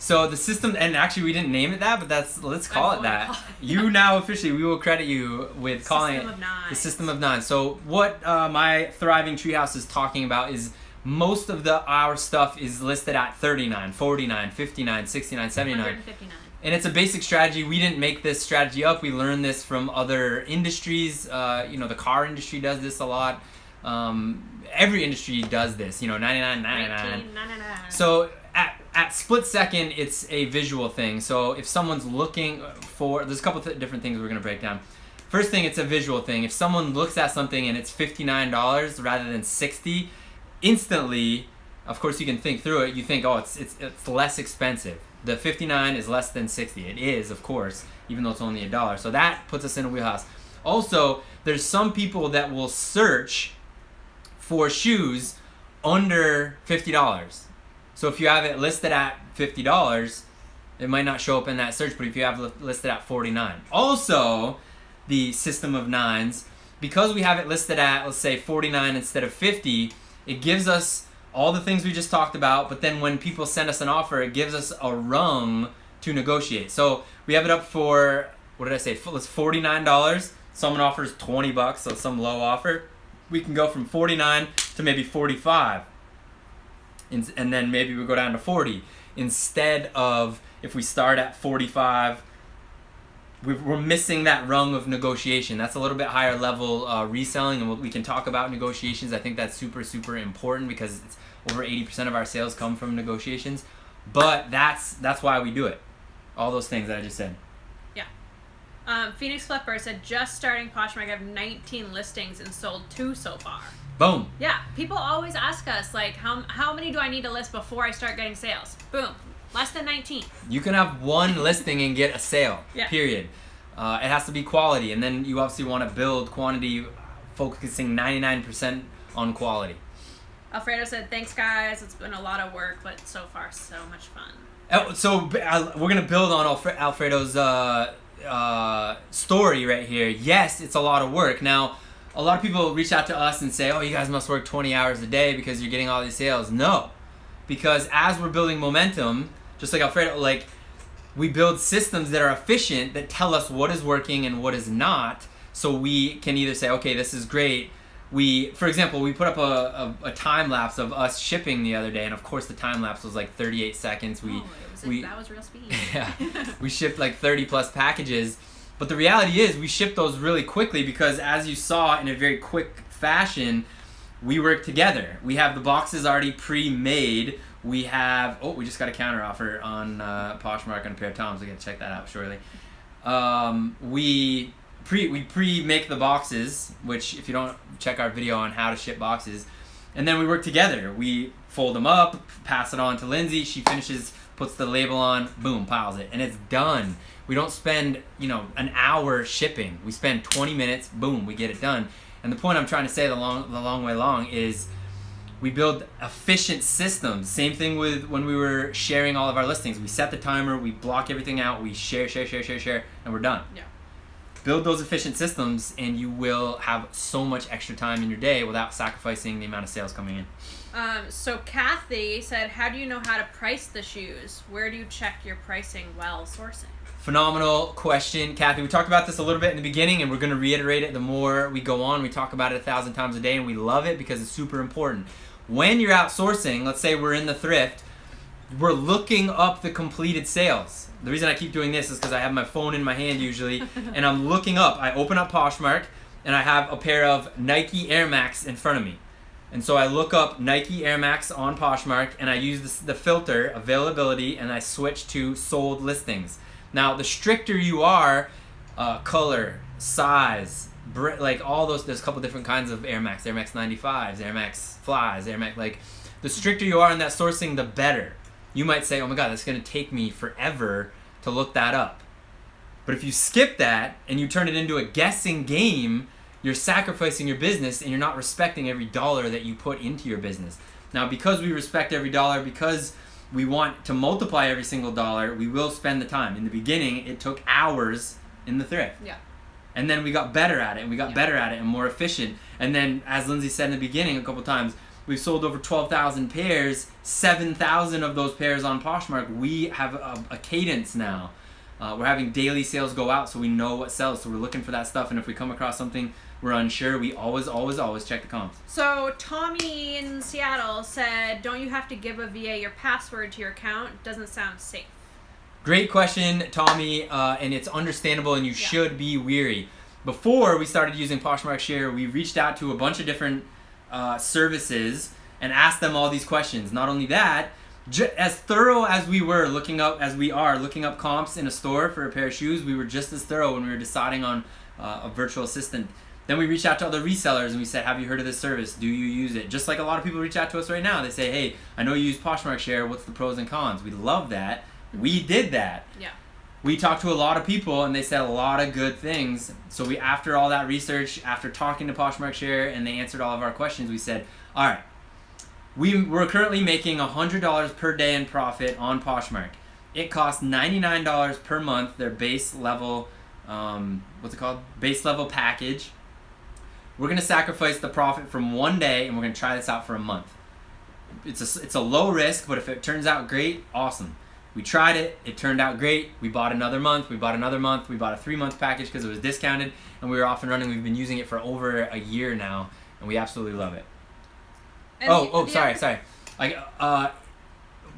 Speaker 2: So the system, and actually we didn't name it that, but let's call it that. You now officially, we will credit you with calling it the System of Nine. So what My Thriving Treehouse is talking about is most of our stuff is listed at 39, 49, 59, 69, 79.
Speaker 1: 159.
Speaker 2: And it's a basic strategy. We didn't make this strategy up. We learned this from other industries. The car industry does this a lot. Every industry does this. 99, 99. So at split second, it's a visual thing. So if someone's looking for, there's a couple different things we're going to break down. First thing, it's a visual thing. If someone looks at something and it's $59 rather than $60, instantly, of course you can think through it. You think, oh, it's less expensive. The $59 is less than $60. It is, of course, even though it's only $1. So that puts us in a wheelhouse. Also, there's some people that will search for shoes under $50. So if you have it listed at $50, it might not show up in that search, but if you have it listed at $49. Also, the system of nines, because we have it listed at, let's say, $49 instead of $50, it gives us all the things we just talked about, but then when people send us an offer, it gives us a rung to negotiate. So we have it up for, what did I say? It's $49. Someone offers $20, so some low offer. We can go from $49 to maybe $45. And then maybe we go down to 40 instead of, if we start at 45, we're missing that rung of negotiation. That's a little bit higher level reselling, and we can talk about negotiations. I think that's super, super important because it's over 80% of our sales come from negotiations. But that's why we do it. All those things that I just said.
Speaker 1: Yeah. Phoenix Flipper said, just starting Poshmark, I have 19 listings and sold 2 so far.
Speaker 2: Boom.
Speaker 1: Yeah, people always ask us, like, how many do I need to list before I start getting sales? Boom, less than 19.
Speaker 2: You can have one listing and get a sale, period. It has to be quality, and then you obviously want to build quantity, focusing 99% on quality.
Speaker 1: Alfredo said, thanks, guys. It's been a lot of work, but so far, so much fun.
Speaker 2: So we're going to build on Alfredo's story right here. Yes, it's a lot of work. Now, a lot of people reach out to us and say, oh, you guys must work 20 hours a day because you're getting all these sales. No, because as we're building momentum, just like Alfredo, we build systems that are efficient that tell us what is working and what is not, so we can either say, okay, this is great. For example, we put up a time lapse of us shipping the other day, and of course the time lapse was like 38 seconds.
Speaker 1: That was real speed.
Speaker 2: Yeah, we shipped like 30 plus packages. But the reality is we ship those really quickly because, as you saw, in a very quick fashion, we work together. We have the boxes already pre-made. We have, we just got a counter offer on Poshmark on a pair of Toms. We got to check that out shortly. We pre-make the boxes, which if you don't check our video on how to ship boxes, and then we work together. We fold them up, pass it on to Lindsay. She finishes, puts the label on, boom, piles it, and it's done. We don't spend, an hour shipping. We spend 20 minutes, boom, we get it done. And the point I'm trying to say the long way along is we build efficient systems. Same thing with when we were sharing all of our listings. We set the timer, we block everything out, we share, and we're done.
Speaker 1: Yeah.
Speaker 2: Build those efficient systems, and you will have so much extra time in your day without sacrificing the amount of sales coming in.
Speaker 1: So Kathy said, how do you know how to price the shoes? Where do you check your pricing while sourcing?
Speaker 2: Phenomenal question, Kathy. We talked about this a little bit in the beginning, and we're going to reiterate it the more we go on. We talk about it 1,000 times a day, and we love it because it's super important. When you're outsourcing, let's say we're in the thrift, we're looking up the completed sales. The reason I keep doing this is because I have my phone in my hand usually, and I'm looking up. I open up Poshmark, and I have a pair of Nike Air Max in front of me. And so I look up Nike Air Max on Poshmark, and I use the filter, availability, and I switch to sold listings. Now, the stricter you are, color, size, like all those, there's a couple different kinds of Air Max 95s, Air Max Flies, Air Max, like the stricter you are in that sourcing, the better. You might say, oh my God, that's going to take me forever to look that up. But if you skip that and you turn it into a guessing game, you're sacrificing your business and you're not respecting every dollar that you put into your business. Now, because we respect every dollar, because we want to multiply every single dollar, we will spend the time. In the beginning, it took hours in the thrift.
Speaker 1: Yeah.
Speaker 2: And then we got better at it, and we got better at it and more efficient. And then, as Lindsay said in the beginning a couple times, we've sold over 12,000 pairs, 7,000 of those pairs on Poshmark. We have a cadence now. We're having daily sales go out, so we know what sells. So we're looking for that stuff, and if we come across something we're unsure, we always check the comps.
Speaker 1: So Tommy in Seattle said, don't you have to give a VA your password to your account? Doesn't sound safe.
Speaker 2: Great question, Tommy, and it's understandable, and you should be weary. Before we started using Poshmark Share, we reached out to a bunch of different services and asked them all these questions. Not only that, as thorough as we are looking up comps in a store for a pair of shoes, we were just as thorough when we were deciding on a virtual assistant. Then we reached out to other resellers and we said, have you heard of this service? Do you use it? Just like a lot of people reach out to us right now. They say, hey, I know you use Poshmark Share. What's the pros and cons? We love that. We did that.
Speaker 1: Yeah.
Speaker 2: We talked to a lot of people and they said a lot of good things. So we, after all that research, after talking to Poshmark Share and they answered all of our questions, we said, all right, we're currently making $100 per day in profit on Poshmark. It costs $99 per month, their base level, base level package. We're going to sacrifice the profit from one day and we're going to try this out for a month. It's a low risk, but if it turns out great, awesome. We tried it. It turned out great. We bought another month. We bought a 3-month package because it was discounted, and we were off and running. We've been using it for over a year now, and we absolutely love it. And sorry. Like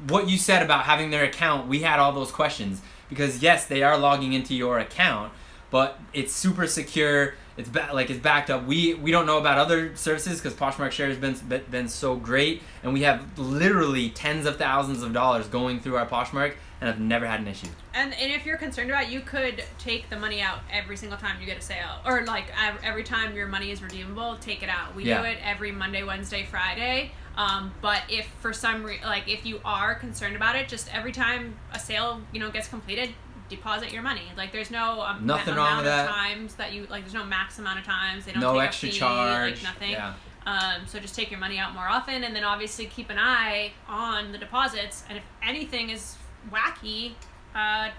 Speaker 2: what you said about having their account, we had all those questions because yes, they are logging into your account, but it's super secure. It's backed up. We don't know about other services because Poshmark Share has been so great, and we have literally tens of thousands of dollars going through our Poshmark, and I've never had an issue.
Speaker 1: And if you're concerned about it, you could take the money out every single time you get a sale, or like every time your money is redeemable, take it out. We do it every Monday, Wednesday, Friday. But if for some if you are concerned about it, just every time a sale gets completed, deposit your money. Like there's no
Speaker 2: nothing wrong with that.
Speaker 1: Times that you there's no max amount of times. They don't
Speaker 2: no
Speaker 1: take
Speaker 2: extra
Speaker 1: a fee,
Speaker 2: charge.
Speaker 1: Nothing.
Speaker 2: Yeah.
Speaker 1: So just take your money out more often, and then obviously keep an eye on the deposits. And if anything is wacky,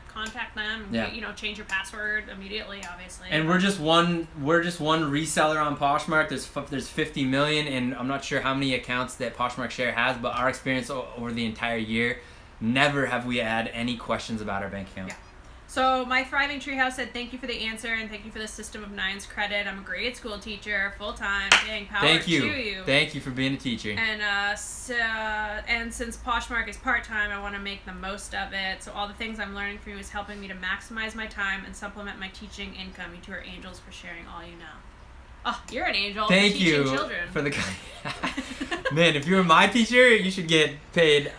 Speaker 1: contact them.
Speaker 2: Yeah.
Speaker 1: Change your password immediately. Obviously.
Speaker 2: And we're just one reseller on Poshmark. There's 50 million, and I'm not sure how many accounts that Poshmark Share has, but our experience over the entire year, never have we had any questions about our bank account.
Speaker 1: Yeah. So my Thriving Treehouse said, thank you for the answer and thank you for the System of Nines credit. I'm a grade school teacher, full-time, dang, power
Speaker 2: Thank you.
Speaker 1: to you.
Speaker 2: Thank you for being a teacher.
Speaker 1: And and since Poshmark is part-time, I want to make the most of it. So all the things I'm learning from you is helping me to maximize my time and supplement my teaching income. You two are angels for sharing all you know. Oh, you're an angel for teaching children.
Speaker 2: For the Man, if you were my teacher, you should get paid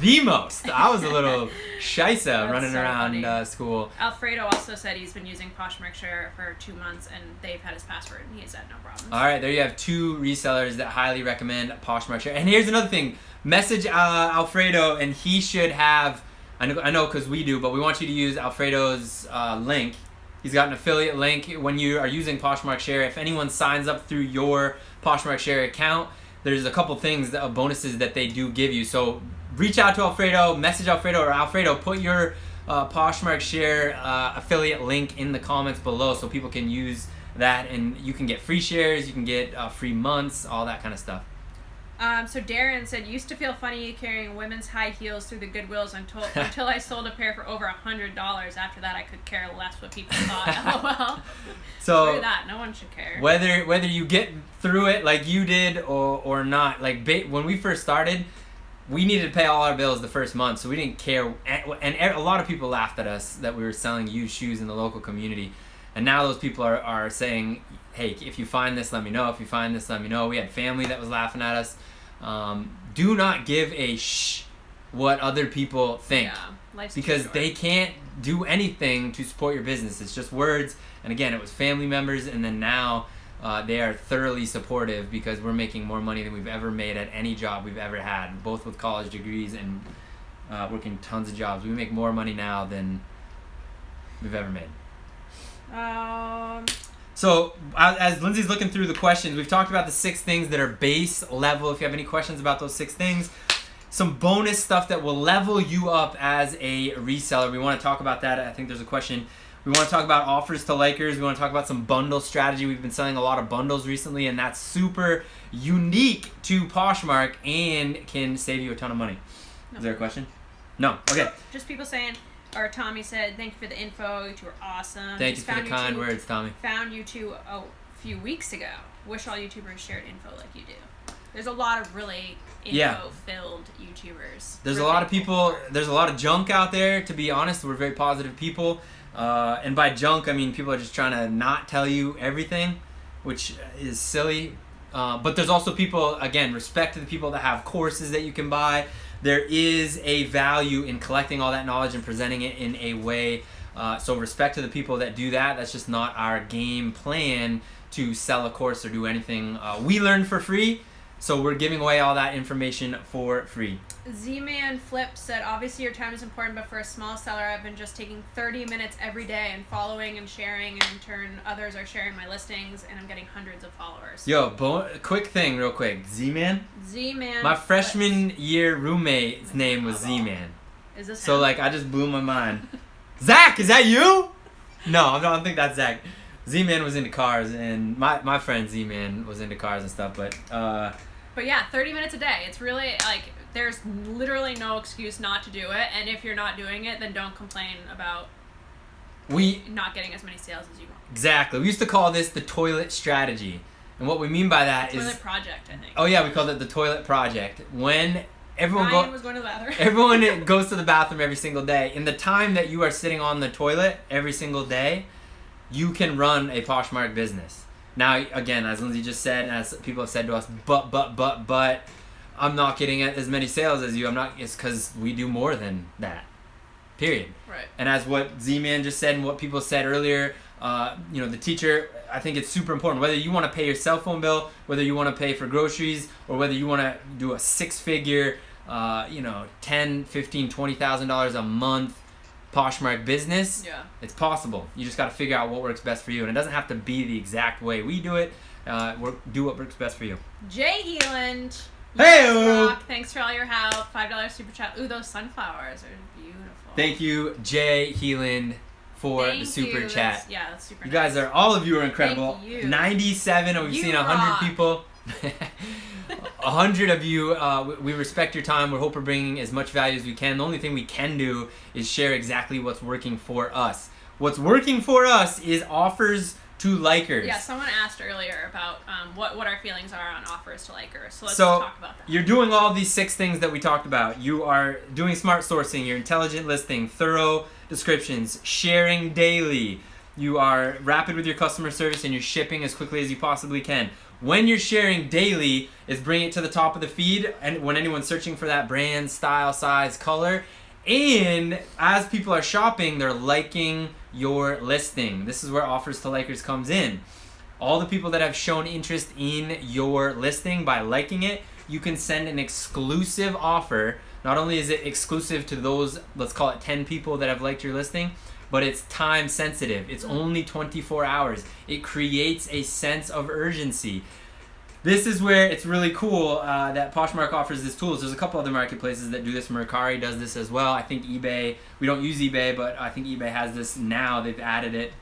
Speaker 2: the most. I was a little shisa running around school.
Speaker 1: Alfredo also said he's been using Poshmark Share for 2 months and they've had his password and he's had no problems.
Speaker 2: All right, there you have 2 resellers that highly recommend Poshmark Share. And here's another thing. Message Alfredo and he should have, I know because we do, but we want you to use Alfredo's link. He's got an affiliate link when you are using Poshmark Share. If anyone signs up through your Poshmark Share account, there's a couple things, bonuses that they do give you. So reach out to Alfredo, message Alfredo, or Alfredo, put your Poshmark share affiliate link in the comments below so people can use that, and you can get free shares, you can get free months, all that kind of stuff.
Speaker 1: So Darren said, used to feel funny carrying women's high heels through the Goodwills until I sold a pair for over $100. After that, I could care less what people thought. LOL.
Speaker 2: So
Speaker 1: screw that. No one should care.
Speaker 2: Whether you get through it like you did or not, like when we first started, we needed to pay all our bills the first month, so we didn't care. And a lot of people laughed at us that we were selling used shoes in the local community. And now those people are saying, hey, if you find this, let me know. If you find this, let me know. We had family that was laughing at us. Do not give a what other people think.
Speaker 1: Yeah,
Speaker 2: because they can't do anything to support your business. It's just words. And again, it was family members, and then now they are thoroughly supportive because we're making more money than we've ever made at any job we've ever had, both with college degrees and working tons of jobs. We make more money now than we've ever made. So as Lindsay's looking through the questions, we've talked about the 6 things that are base level. If you have any questions about those 6 things, some bonus stuff that will level you up as a reseller, we want to talk about that. I think there's a question. We want to talk about offers to likers. We want to talk about some bundle strategy. We've been selling a lot of bundles recently, and that's super unique to Poshmark and can save you a ton of money. No. Is there a question? No. Okay.
Speaker 1: Just people saying, or Tommy said, thank you for the info. You two are awesome.
Speaker 2: Thank you for the kind words, Tommy.
Speaker 1: Found you two a few weeks ago. Wish all YouTubers shared info like you do. There's a lot of really info-filled YouTubers.
Speaker 2: There's a lot of people. There's a lot of junk out there. To be honest, we're very positive people. And by junk, I mean people are just trying to not tell you everything, which is silly. But there's also people, again, respect to the people that have courses that you can buy. There is a value in collecting all that knowledge and presenting it in a way. So respect to the people that do that. That's just not our game plan to sell a course or do anything. We learn for free, so we're giving away all that information for free.
Speaker 1: Z-Man Flip said, obviously your time is important, but for a small seller, I've been just taking 30 minutes every day and following and sharing, and in turn, others are sharing my listings, and I'm getting hundreds of followers.
Speaker 2: Yo, quick thing real quick. Z-Man?
Speaker 1: Z-Man
Speaker 2: My freshman year roommate's name was Z-Man.
Speaker 1: Is this
Speaker 2: So,
Speaker 1: him?
Speaker 2: like, I just blew my mind. Zach, is that you? No, I don't think that's Zach. Z-Man was into cars, and my friend Z-Man was into cars and stuff, but
Speaker 1: yeah, 30 minutes a day. It's really, like, there's literally no excuse not to do it, and if you're not doing it, then don't complain about not getting as many sales as you want.
Speaker 2: Exactly. We used to call this the toilet strategy, and what we mean by that is...
Speaker 1: Toilet project, I think.
Speaker 2: Oh, yeah, we called it the toilet project. When everyone
Speaker 1: was going to the bathroom.
Speaker 2: Everyone goes to the bathroom every single day. In the time that you are sitting on the toilet every single day, you can run a Poshmark business. Now, again, as Lindsay just said, and as people have said to us, but, I'm not getting as many sales as you. It's because we do more than that. Period.
Speaker 1: Right.
Speaker 2: And as what Z-Man just said and what people said earlier, the teacher, I think it's super important. Whether you want to pay your cell phone bill, whether you want to pay for groceries, or whether you want to do a 6-figure, $10,000, $15,000, $20,000 a month Poshmark business, it's possible. You just got to figure out what works best for you. And it doesn't have to be the exact way we do it. Do what works best for you.
Speaker 1: Jay Heeland.
Speaker 2: Hey!
Speaker 1: Thanks for all your help. $5 super chat. Ooh, those sunflowers are beautiful.
Speaker 2: Thank you, Jay Heeland, for the super chat.
Speaker 1: That's super
Speaker 2: You
Speaker 1: nice.
Speaker 2: guys all of you are incredible.
Speaker 1: Thank you.
Speaker 2: 97, and we've seen 100 people. 100 of you, we respect your time. We hope we're bringing as much value as we can. The only thing we can do is share exactly what's working for us. What's working for us is offers to likers.
Speaker 1: Yeah, someone asked earlier about what our feelings are on offers to likers. So let's talk about that.
Speaker 2: You're doing all these 6 things that we talked about. You are doing smart sourcing, you're intelligent listing, thorough descriptions, sharing daily. You are rapid with your customer service, and you're shipping as quickly as you possibly can. When you're sharing daily, is bring it to the top of the feed, and when anyone's searching for that brand, style, size, color, and as people are shopping, they're liking your listing. This is where offers to likers comes in. All the people that have shown interest in your listing by liking it, you can send an exclusive offer. Not only is it exclusive to those, let's call it 10 people that have liked your listing, but it's time sensitive. It's only 24 hours. It creates a sense of urgency. this is where it's really cool that Poshmark offers this tool. There's a couple other marketplaces that do this. Mercari does this as well. I think eBay, we don't use eBay, but I think eBay has this now. They've added it.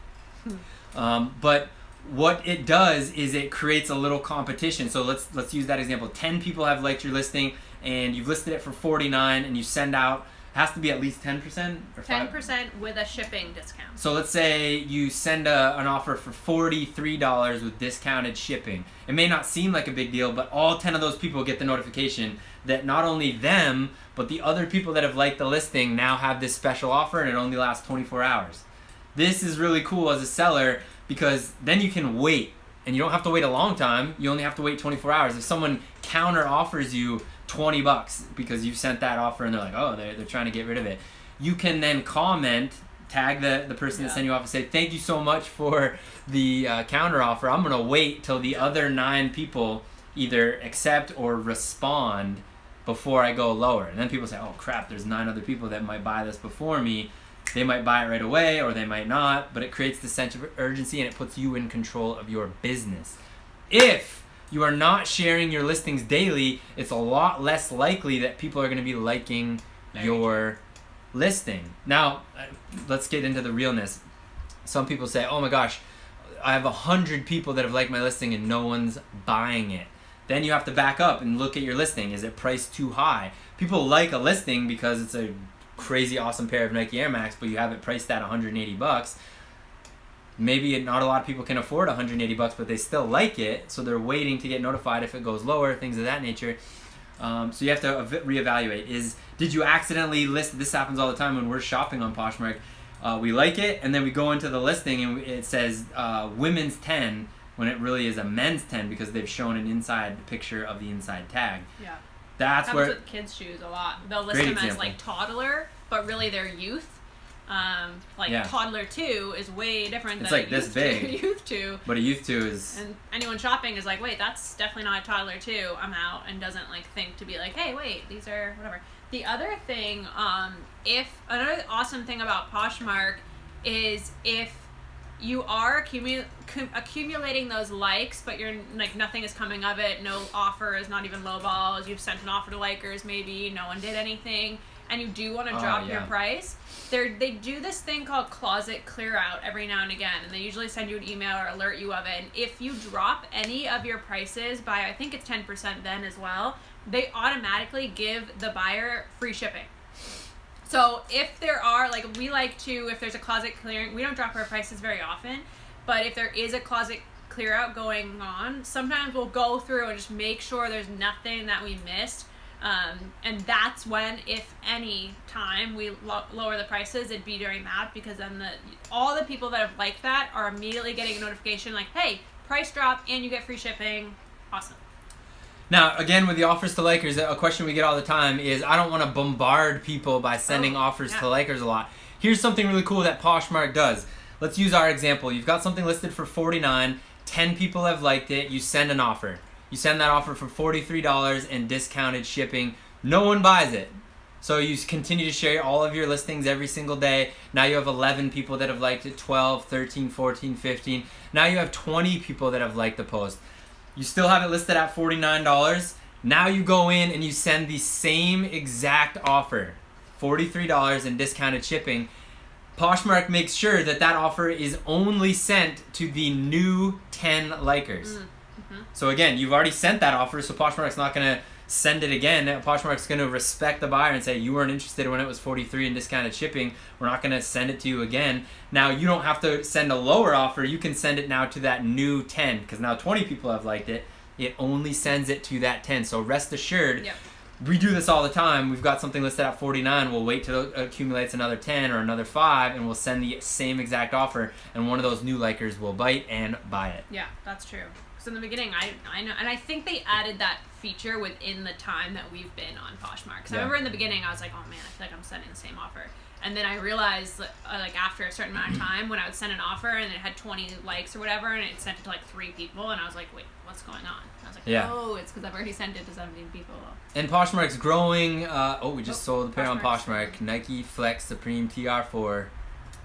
Speaker 2: But what it does is it creates a little competition. So let's use that example. 10 people have liked your listing, and you've listed it for $49, and you send out, has to be at least 10% or
Speaker 1: 10% with a shipping discount.
Speaker 2: So let's say you send an offer for $43 with discounted shipping. It may not seem like a big deal, but all 10 of those people get the notification that not only them, but the other people that have liked the listing now have this special offer, and it only lasts 24 hours. This is really cool as a seller, because then you can wait, and you don't have to wait a long time. You only have to wait 24 hours. If someone counter offers you $20 because you sent that offer and they're like, oh, they're trying to get rid of it, you can then comment, tag the person that sent you off and say, thank you so much for the counter offer. I'm gonna wait till the other 9 people either accept or respond before I go lower. And then people say, oh crap, there's 9 other people that might buy this before me. They might buy it right away or they might not, but it creates the sense of urgency and it puts you in control of your business. If you are not sharing your listings daily, it's a lot less likely that people are going to be liking your listing. Now, let's get into the realness. Some people say, oh my gosh, I have 100 people that have liked my listing and no one's buying it. Then you have to back up and look at your listing. Is it priced too high? People like a listing because it's a crazy awesome pair of Nike Air Max, but you have it priced at $180. Maybe not a lot of people can afford $180, but they still like it, so they're waiting to get notified if it goes lower, things of that nature. So you have to reevaluate. Did you accidentally list? This happens all the time when we're shopping on Poshmark. We like it, and then we go into the listing and it says women's 10 when it really is a men's 10 because they've shown an inside picture of the inside tag.
Speaker 1: Yeah.
Speaker 2: That's
Speaker 1: happens
Speaker 2: where
Speaker 1: with kids' shoes a lot. They'll list them as like toddler, but really they're youth. Toddler 2 is way different
Speaker 2: it's
Speaker 1: than
Speaker 2: like this big.
Speaker 1: Youth 2.
Speaker 2: But a youth 2 is...
Speaker 1: And anyone shopping is like, wait, that's definitely not a toddler 2. I'm out, and doesn't like think to be like, hey, wait, these are whatever. The other thing, another awesome thing about Poshmark is if you are accumulating those likes, but you're like nothing is coming of it, no offers, not even low balls, you've sent an offer to likers, maybe no one did anything, and you do want to drop your price, they do this thing called closet clear out every now and again, and they usually send you an email or alert you of it, and if you drop any of your prices by, I think it's 10% then as well, they automatically give the buyer free shipping. So if there are, like, we like to, if there's a closet clearing, we don't drop our prices very often, but if there is a closet clear out going on, sometimes we'll go through and just make sure there's nothing that we missed. And that's when, if any time we lower the prices, it'd be during that, because then all the people that have liked that are immediately getting a notification like, hey, price drop and you get free shipping. Awesome.
Speaker 2: Now, again, with the offers to likers, a question we get all the time is, I don't want to bombard people by sending offers to likers a lot. Here's something really cool that Poshmark does. Let's use our example. You've got something listed for $49, 10 people have liked it, you send an offer. You send that offer for $43 and discounted shipping. No one buys it. So you continue to share all of your listings every single day. Now you have 11 people that have liked it, 12, 13, 14, 15. Now you have 20 people that have liked the post. You still have it listed at $49. Now you go in and you send the same exact offer, $43 and discounted shipping. Poshmark makes sure that that offer is only sent to the new 10 likers. Mm-hmm. So again, you've already sent that offer, so Poshmark's not going to send it again. Poshmark's going to respect the buyer and say, you weren't interested when it was $43 and discounted shipping. We're not going to send it to you again. Now, you don't have to send a lower offer. You can send it now to that new 10, because now 20 people have liked it. It only sends it to that 10. So rest assured, we do this all the time. We've got something listed at $49. We'll wait till it accumulates another 10 or another 5, and we'll send the same exact offer, and one of those new likers will bite and buy it.
Speaker 1: Yeah, that's true. So in the beginning, I know, and I think they added that feature within the time that we've been on Poshmark. Because I remember in the beginning, I was like, oh man, I feel like I'm sending the same offer. And then I realized, like after a certain amount of time, when I would send an offer and it had 20 likes or whatever, and it sent it to like 3 people, and I was like, wait, what's going on? And I was like, oh, it's because I've already sent it to 17 people.
Speaker 2: And Poshmark's growing. We just sold a pair on Poshmark. Nike Flex Supreme TR4.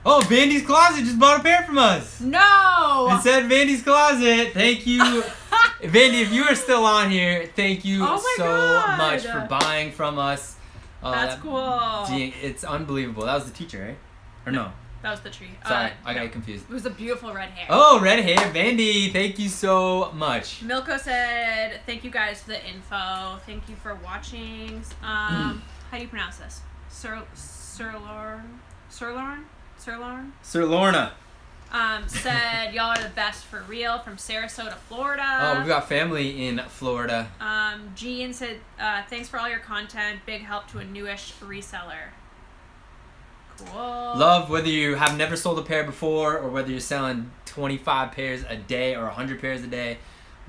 Speaker 2: Oh, Vandy's Closet just bought a pair from us.
Speaker 1: No!
Speaker 2: It said Vandy's Closet. Thank you. Vandy, if you are still on here, thank you
Speaker 1: Oh my
Speaker 2: so
Speaker 1: God.
Speaker 2: much for buying from us.
Speaker 1: That's cool.
Speaker 2: Gee, it's unbelievable. That was the teacher, right? Or no?
Speaker 1: That was the tree.
Speaker 2: Sorry, I got confused.
Speaker 1: It was a beautiful red hair.
Speaker 2: Oh, red hair, Vandy. Thank you so much.
Speaker 1: Milko said, thank you guys for the info. Thank you for watching. How do you pronounce this? Sirlorn?
Speaker 2: Sir Lorna.
Speaker 1: Said, y'all are the best for real from Sarasota, Florida.
Speaker 2: Oh, we've got family in Florida.
Speaker 1: Jean said, thanks for all your content. Big help to a newish reseller. Cool.
Speaker 2: Love whether you have never sold a pair before or whether you're selling 25 pairs a day or 100 pairs a day.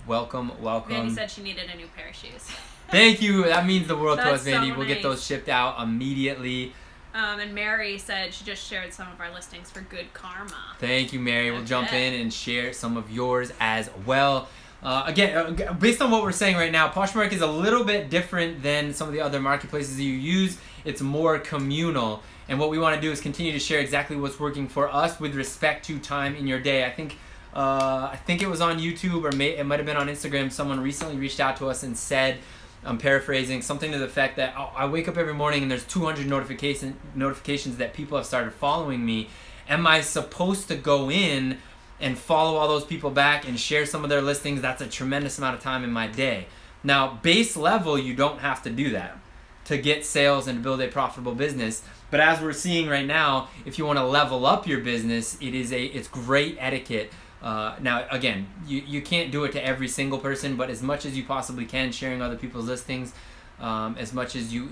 Speaker 2: Welcome.
Speaker 1: Vandy said she needed a new pair of shoes.
Speaker 2: Thank you. That means the world to us,
Speaker 1: That's so
Speaker 2: Vandy. We'll get
Speaker 1: nice.
Speaker 2: those shipped out immediately.
Speaker 1: And Mary said she just shared some of our listings for good karma.
Speaker 2: Thank you, Mary. We'll jump
Speaker 1: Okay.
Speaker 2: in and share some of yours as well. Again, based on what we're saying right now, Poshmark is a little bit different than some of the other marketplaces you use. It's more communal. And what we want to do is continue to share exactly what's working for us with respect to time in your day. I think it was on YouTube or it might have been on Instagram. Someone recently reached out to us and said, I'm paraphrasing, something to the effect that I wake up every morning and there's 200 notifications that people have started following me. Am I supposed to go in and follow all those people back and share some of their listings? That's a tremendous amount of time in my day. Now, base level, you don't have to do that to get sales and to build a profitable business. But as we're seeing right now, if you want to level up your business, it's great etiquette. Now, again, you can't do it to every single person, but as much as you possibly can, sharing other people's listings, as much as you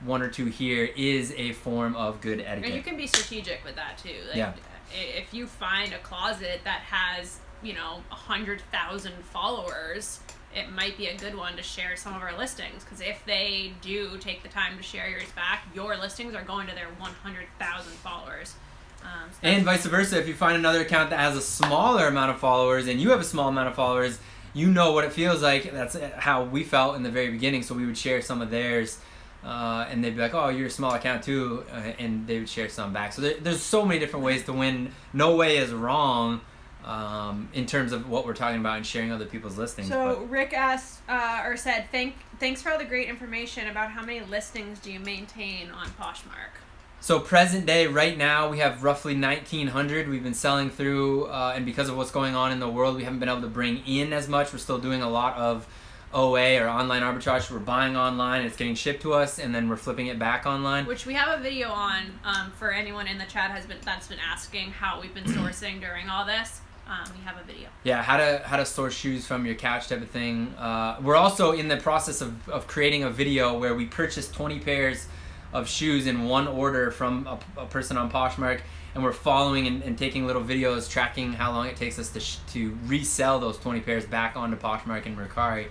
Speaker 2: one or two here is a form of good etiquette.
Speaker 1: And you can be strategic with that too. Like,
Speaker 2: Yeah.
Speaker 1: If you find a closet that has 100,000 followers, it might be a good one to share some of our listings, because if they do take the time to share yours back, your listings are going to their 100,000 followers.
Speaker 2: And vice versa, if you find another account that has a smaller amount of followers and you have a small amount of followers, you know what it feels like. That's how we felt in the very beginning, so we would share some of theirs. And they'd be like, oh, you're a small account too, and they would share some back. So there's so many different ways to win. No way is wrong in terms of what we're talking about and sharing other people's listings.
Speaker 1: So Rick asked, or said, thanks for all the great information about how many listings do you maintain on Poshmark.
Speaker 2: So present day, right now, we have roughly 1,900. We've been selling through, and because of what's going on in the world, we haven't been able to bring in as much. We're still doing a lot of OA or online arbitrage. We're buying online, it's getting shipped to us, and then we're flipping it back online.
Speaker 1: Which we have a video on for anyone in the chat that's been asking how we've been sourcing during all this. We have a video.
Speaker 2: Yeah, how to source shoes from your couch type of thing. We're also in the process of creating a video where we purchased 20 pairs of shoes in one order from a person on Poshmark, and we're following and taking little videos tracking how long it takes us to resell those 20 pairs back onto Poshmark and Mercari.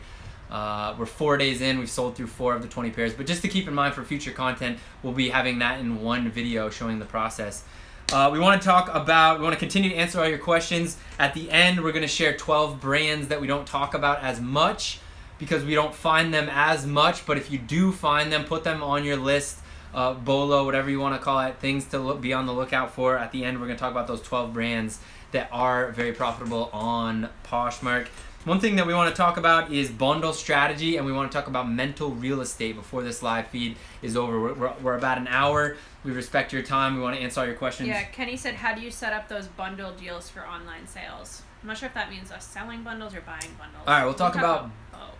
Speaker 2: We're 4 days in, we've sold through 4 of the 20 pairs, but just to keep in mind for future content, we'll be having that in one video showing the process. We want to continue to answer all your questions. At the end, we're going to share 12 brands that we don't talk about as much because we don't find them as much, but if you do find them, put them on your list. BOLO, whatever you want to call it, things to be on the lookout for. At the end, we're going to talk about those 12 brands that are very profitable on Poshmark. One thing that we want to talk about is bundle strategy, and we want to talk about mental real estate before this live feed is over. We're about an hour. We respect your time. We want to answer all your questions.
Speaker 1: Yeah, Kenny said, how do you set up those bundle deals for online sales? I'm not sure if that means us selling bundles or buying bundles.
Speaker 2: All right, we'll talk about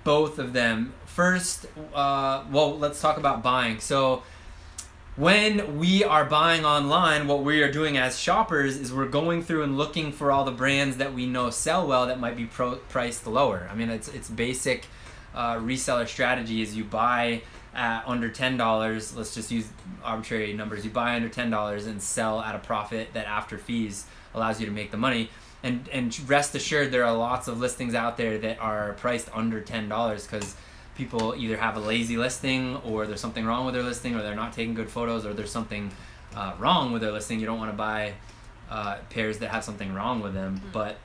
Speaker 2: both of them. First, let's talk about buying. So when we are buying online, what we are doing as shoppers is we're going through and looking for all the brands that we know sell well that might be priced lower. I mean, it's basic reseller strategy is you buy at under $10. Let's just use arbitrary numbers. You buy under $10 and sell at a profit that after fees allows you to make the money. And rest assured, there are lots of listings out there that are priced under $10 because people either have a lazy listing, or there's something wrong with their listing, or they're not taking good photos, or there's something wrong with their listing. You don't want to buy pairs that have something wrong with them. Mm-hmm. But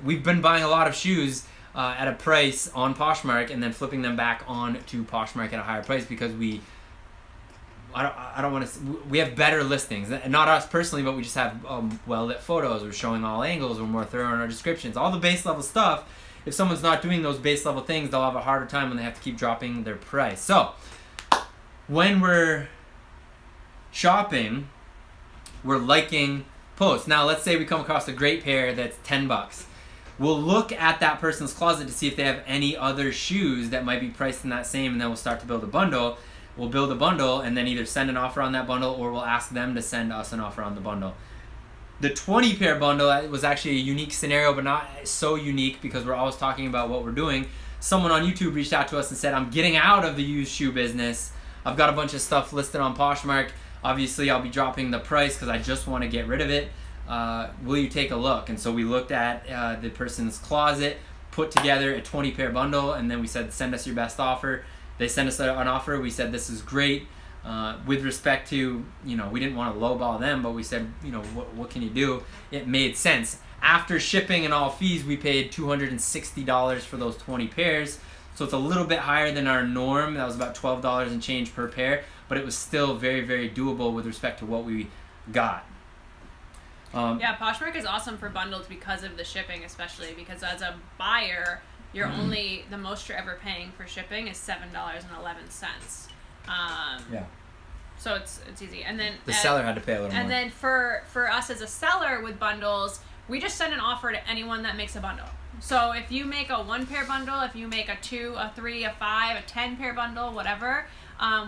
Speaker 2: we've been buying a lot of shoes at a price on Poshmark and then flipping them back on to Poshmark at a higher price because we have better listings. Not us personally, but we just have well-lit photos. We're showing all angles. We're more thorough in our descriptions. All the base level stuff if someone's not doing those base level things, they'll have a harder time when they have to keep dropping their price. So when we're shopping, we're liking posts. Now let's say we come across a great pair that's $10. We'll look at that person's closet to see if they have any other shoes that might be priced in that same, and then we'll start to build a bundle. We'll build a bundle and then either send an offer on that bundle, or we'll ask them to send us an offer on the bundle. The 20 pair bundle was actually a unique scenario, but not so unique because we're always talking about what we're doing. Someone on YouTube reached out to us and said, I'm getting out of the used shoe business. I've got a bunch of stuff listed on Poshmark. Obviously, I'll be dropping the price because I just want to get rid of it. Will you take a look? And so we looked at the person's closet, put together a 20 pair bundle, and then we said, send us your best offer. They sent us an offer. We said, this is great. With respect to, we didn't want to lowball them, but we said, what can you do? It made sense. After shipping and all fees, we paid $260 for those 20 pairs. So it's a little bit higher than our norm. That was about $12 and change per pair, but it was still very, very doable with respect to what we got.
Speaker 1: Yeah, Poshmark is awesome for bundles because of the shipping, especially because as a buyer, you're only, the most you're ever paying for shipping is $7.11.
Speaker 2: Yeah.
Speaker 1: So it's easy. And then
Speaker 2: the seller had to pay a little more.
Speaker 1: And then for us as a seller with bundles, we just send an offer to anyone that makes a bundle. So if you make a 1 pair bundle, if you make a 2, a 3, a 5, a 10 pair bundle, whatever,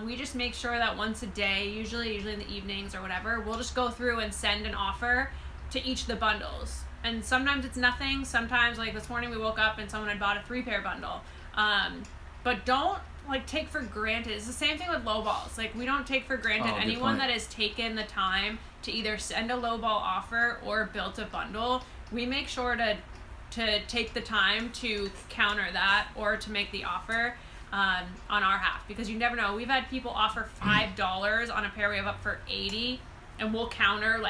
Speaker 1: we just make sure that once a day, usually in the evenings or whatever, we'll just go through and send an offer to each of the bundles. And sometimes it's nothing. Sometimes, like this morning, we woke up and someone had bought a 3 pair bundle. But don't take for granted. It's the same thing with lowballs. We don't take for granted anyone that has taken the time to either send a lowball offer or built a bundle. We make sure to take the time to counter that or to make the offer on our half, because you never know. We've had people offer $5 on a pair we have up for $80, and we'll counter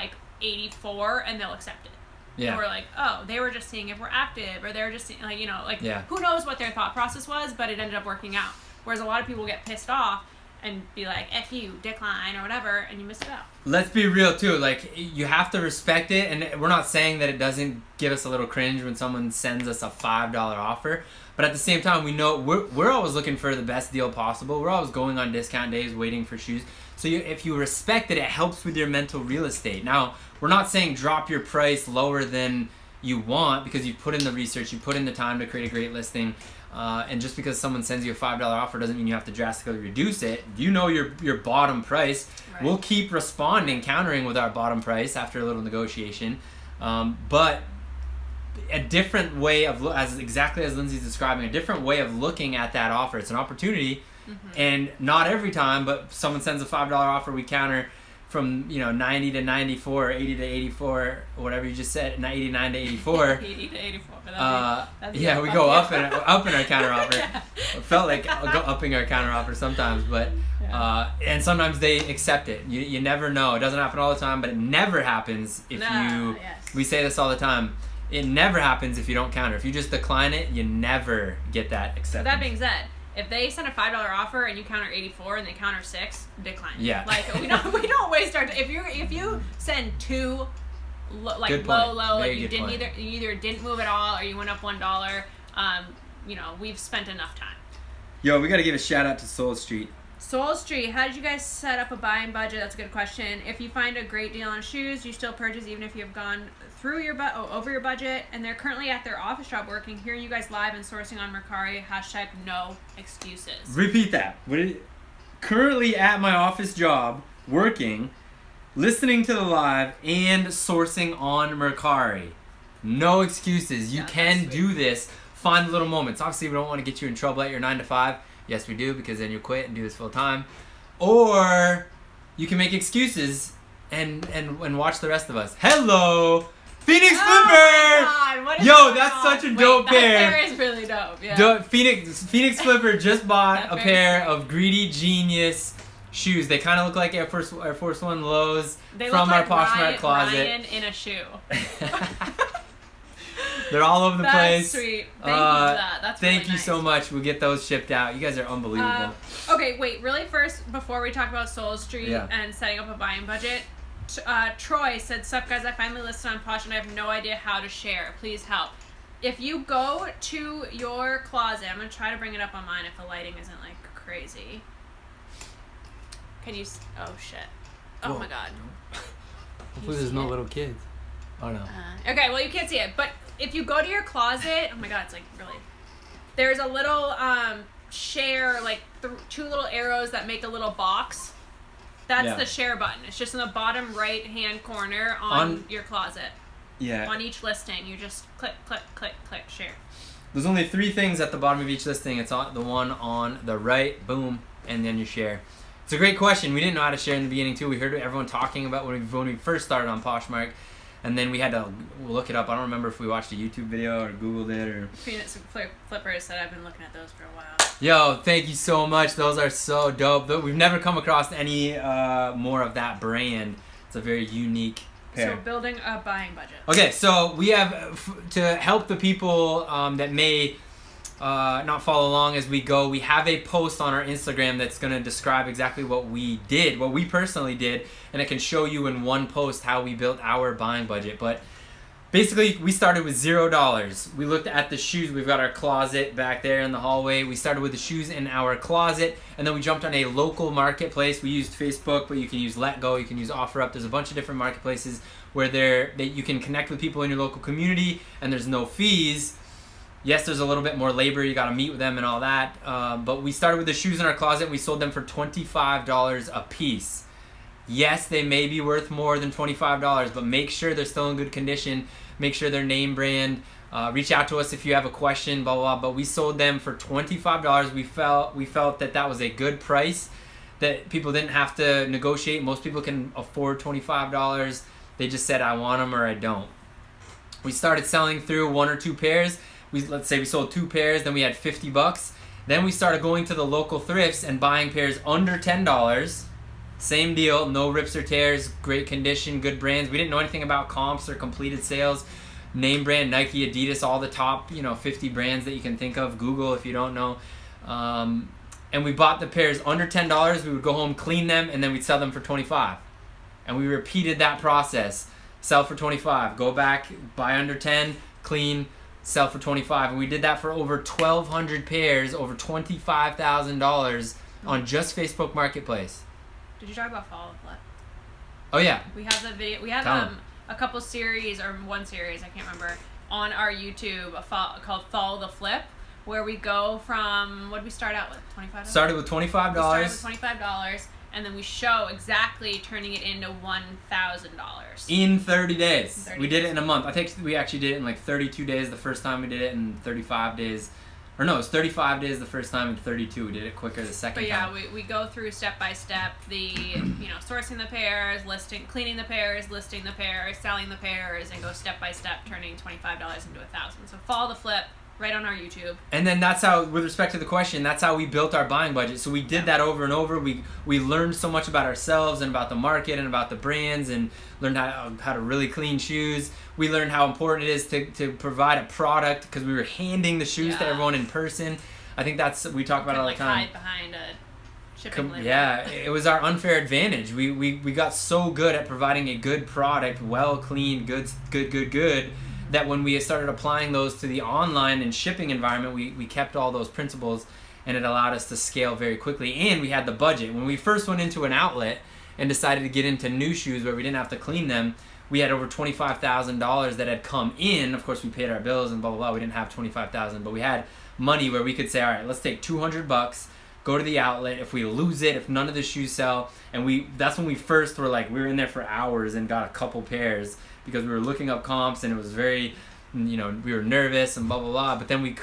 Speaker 1: 84, and they'll accept it.
Speaker 2: Yeah.
Speaker 1: And we're like, oh, they were just seeing if we're active, or they're just seeing,
Speaker 2: yeah.
Speaker 1: Who knows what their thought process was, but it ended up working out. Whereas a lot of people get pissed off and be like, F you, decline, or whatever, and you miss it out.
Speaker 2: Let's be real, too. You have to respect it, and we're not saying that it doesn't give us a little cringe when someone sends us a $5 offer, but at the same time, we know we're always looking for the best deal possible. We're always going on discount days, waiting for shoes. So if you respect it, it helps with your mental real estate. Now, we're not saying drop your price lower than you want, because you put in the research, you put in the time to create a great listing. And just because someone sends you a $5 offer doesn't mean you have to drastically reduce it. You know your bottom price. Right. We'll keep responding, countering with our bottom price after a little negotiation. But a different way of, exactly as Lindsay's describing, a different way of looking at that offer. It's an opportunity, and not every time, but someone sends a $5 offer, we counter from 90 to 94, or 80 to 84, or whatever you just said, 89 to 84.
Speaker 1: 80 to 84.
Speaker 2: Yeah, we go up in our counter offer. Yeah. It felt like upping our counter offer sometimes, but and sometimes they accept it. You never know. It doesn't happen all the time, but it never happens if you. Yes. We say this all the time. It never happens if you don't counter. If you just decline it, you never get that acceptance.
Speaker 1: So that being said, if they send a $5 offer and you counter 84 and they counter 6, decline.
Speaker 2: Yeah.
Speaker 1: We don't waste our time. If you send 2, low, you either didn't move at all or you went up $1, we've spent enough time.
Speaker 2: Yo, we got to give a shout out to Soul Street.
Speaker 1: Soul Street, how did you guys set up a buying budget? That's a good question. If you find a great deal on shoes, you still purchase even if you have gone through over your budget, and they're currently at their office job working. Hearing you guys live and sourcing on Mercari, # no excuses.
Speaker 2: Repeat that. Currently at my office job working, listening to the live, and sourcing on Mercari. No excuses. You can do this. Find little moments. Obviously, we don't want to get you in trouble at your 9 to 5. Yes, we do, because then you quit and do this full time. Or you can make excuses and watch the rest of us. Hello, Phoenix Flipper!
Speaker 1: Oh my God,
Speaker 2: yo, that's such a dope pair.
Speaker 1: That pair is really dope. Yeah.
Speaker 2: Phoenix Flipper just bought a pair of Greedy Genius shoes. They kind of look like Air Force One lows from our Poshmark closet.
Speaker 1: Ryan in a shoe.
Speaker 2: They're all over the place.
Speaker 1: That's sweet. Thank you for that. That's really
Speaker 2: Thank you
Speaker 1: nice.
Speaker 2: so much. We'll get those shipped out. You guys are unbelievable.
Speaker 1: Okay, wait. Really first, before we talk about Soul Street and setting up a buying budget, Troy said, "Sup guys, I finally listed on Posh and I have no idea how to share. Please help." if you go to your closet, I'm gonna try to bring it up on mine if the lighting isn't like crazy. Can you? Oh shit! Oh
Speaker 2: Whoa.
Speaker 1: my god!
Speaker 3: Hopefully there's no little kids.
Speaker 2: Oh no.
Speaker 1: Okay, well you can't see it, but if you go to your closet, oh my god, it's like really. There's a little share, like two little arrows that make a little box. That's the share button. It's just in the bottom right hand corner on your closet.
Speaker 2: Yeah.
Speaker 1: On each listing, you just click, click, click, click, share.
Speaker 2: There's only 3 things at the bottom of each listing. It's on the one on the right, boom, and then you share. It's a great question. We didn't know how to share in the beginning too. We heard everyone talking about when we first started on Poshmark, and then we had to look it up. I don't remember if we watched a YouTube video or Googled it or.
Speaker 1: Peanuts Flippers said I've been looking at those for a while.
Speaker 2: Yo, thank you so much. Those are so dope. We've never come across any more of that brand. It's a very unique pair.
Speaker 1: So building a buying budget.
Speaker 2: Okay, so we have, to help the people that may not follow along as we go, we have a post on our Instagram that's going to describe exactly what we did, what we personally did, and it can show you in one post how we built our buying budget. But basically, we started with $0. We looked at the shoes. We've got our closet back there in the hallway. We started with the shoes in our closet, and then we jumped on a local marketplace. We used Facebook, but you can use LetGo. You can use OfferUp. There's a bunch of different marketplaces where you can connect with people in your local community, and there's no fees. Yes, there's a little bit more labor. You got to meet with them and all that. But we started with the shoes in our closet, and we sold them for $25 a piece. Yes, they may be worth more than $25, but make sure they're still in good condition. Make sure they're name brand. Reach out to us if you have a question, blah, blah, blah. But we sold them for $25. We felt that was a good price, that people didn't have to negotiate. Most people can afford $25. They just said, I want them or I don't. We started selling through 1 or 2 pairs. Let's say we sold 2 pairs, then we had $50. Then we started going to the local thrifts and buying pairs under $10. Same deal, no rips or tears, great condition, good brands. We didn't know anything about comps or completed sales. Name brand, Nike, Adidas, all the top 50 brands that you can think of. Google if you don't know. And we bought the pairs under $10. We would go home, clean them, and then we'd sell them for $25. And we repeated that process. Sell for $25, go back, buy under 10, clean, sell for $25. And we did that for over 1,200 pairs, over $25,000 on just Facebook Marketplace.
Speaker 1: Did you talk about Follow the Flip?
Speaker 2: Oh yeah.
Speaker 1: We have the video. We have a couple series, or one series, I can't remember, on our YouTube called Follow the Flip, where we go from, what did we start out with? $25?
Speaker 2: Started with $25.
Speaker 1: We started with $25, and then we show exactly turning it into $1,000
Speaker 2: in 30 days.
Speaker 1: 30
Speaker 2: we did
Speaker 1: days.
Speaker 2: it in a month. I think we actually did it in like 32 days the first time we did it, and 35 days. Or no, it was 35 days the first time and 32. We did it quicker the second time.
Speaker 1: But yeah, we go through step by step the, sourcing the pairs, cleaning the pairs, listing the pairs, selling the pairs, and go step by step turning $25 into $1,000. So Follow the Flip right on our YouTube.
Speaker 2: And then that's how, with respect to the question, that's how we built our buying budget. So we did that over and over. We learned so much about ourselves and about the market and about the brands, and learned how to really clean shoes. We learned how important it is to provide a product, because we were handing the shoes to everyone in person. I think we talk about it all the time.
Speaker 1: Hide behind a shipping label.
Speaker 2: Yeah, it was our unfair advantage. We got so good at providing a good product, well cleaned, good, that when we started applying those to the online and shipping environment, we kept all those principles, and it allowed us to scale very quickly. And we had the budget. When we first went into an outlet and decided to get into new shoes where we didn't have to clean them, we had over $25,000 that had come in. Of course, we paid our bills and blah, blah, blah. We didn't have $25,000, but we had money where we could say, all right, let's take $200, go to the outlet. If we lose it, if none of the shoes sell, and that's when we first were like, we were in there for hours and got a couple pairs, because we were looking up comps, and it was very, we were nervous and blah, blah, blah. But then we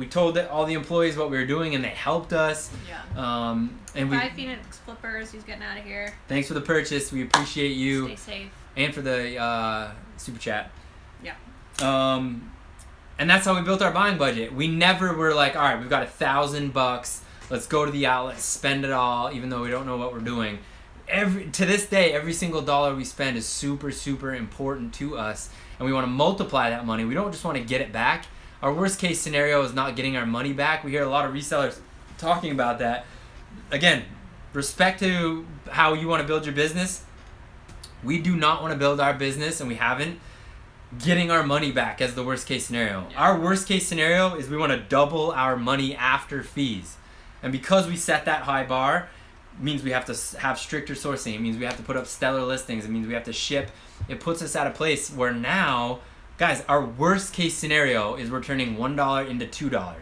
Speaker 2: told all the employees what we were doing, and they helped us.
Speaker 1: Yeah.
Speaker 2: And
Speaker 1: Bye, Phoenix Flippers. He's getting out of here.
Speaker 2: Thanks for the purchase. We appreciate you.
Speaker 1: Stay safe.
Speaker 2: And for the super chat.
Speaker 1: Yeah.
Speaker 2: And that's how we built our buying budget. We never were like, all right, we've got $1,000. Let's go to the outlet, spend it all, even though we don't know what we're doing. To this day, every single dollar we spend is super, super important to us, and we want to multiply that money. We don't just want to get it back. Our worst case scenario is not getting our money back. We hear a lot of resellers talking about that. Again, respect to how you want to build your business. We do not want to build our business, and we haven't, getting our money back as the worst case scenario.
Speaker 1: Yeah.
Speaker 2: Our worst case scenario is we want to double our money after fees. And because we set that high bar, it means we have to have stricter sourcing. It means we have to put up stellar listings. It means we have to ship. It puts us at a place where now, guys, our worst case scenario is we're turning $1 into $2.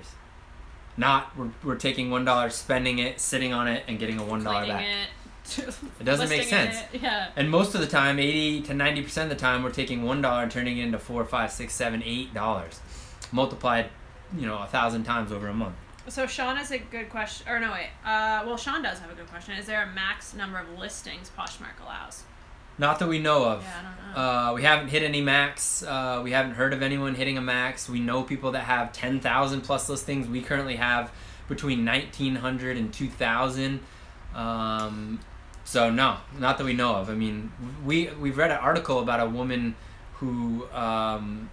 Speaker 2: Not we're taking $1, spending it, sitting on it, and getting a $1 back. It doesn't make sense.
Speaker 1: Yeah.
Speaker 2: And most of the time, 80 to 90% of the time, we're taking $1 and turning it into $4, $5, $6, $7, $8, multiplied, 1,000 times over a month.
Speaker 1: So Sean has a good question. Or no, wait. Well, Sean does have a good question. Is there a max number of listings Poshmark allows?
Speaker 2: Not that we know of.
Speaker 1: Yeah, I don't know.
Speaker 2: We haven't hit any max. We haven't heard of anyone hitting a max. We know people that have 10,000 plus listings. We currently have between 1,900 and 2,000. So no, not that we know of. I mean, we've read an article about a woman who I'm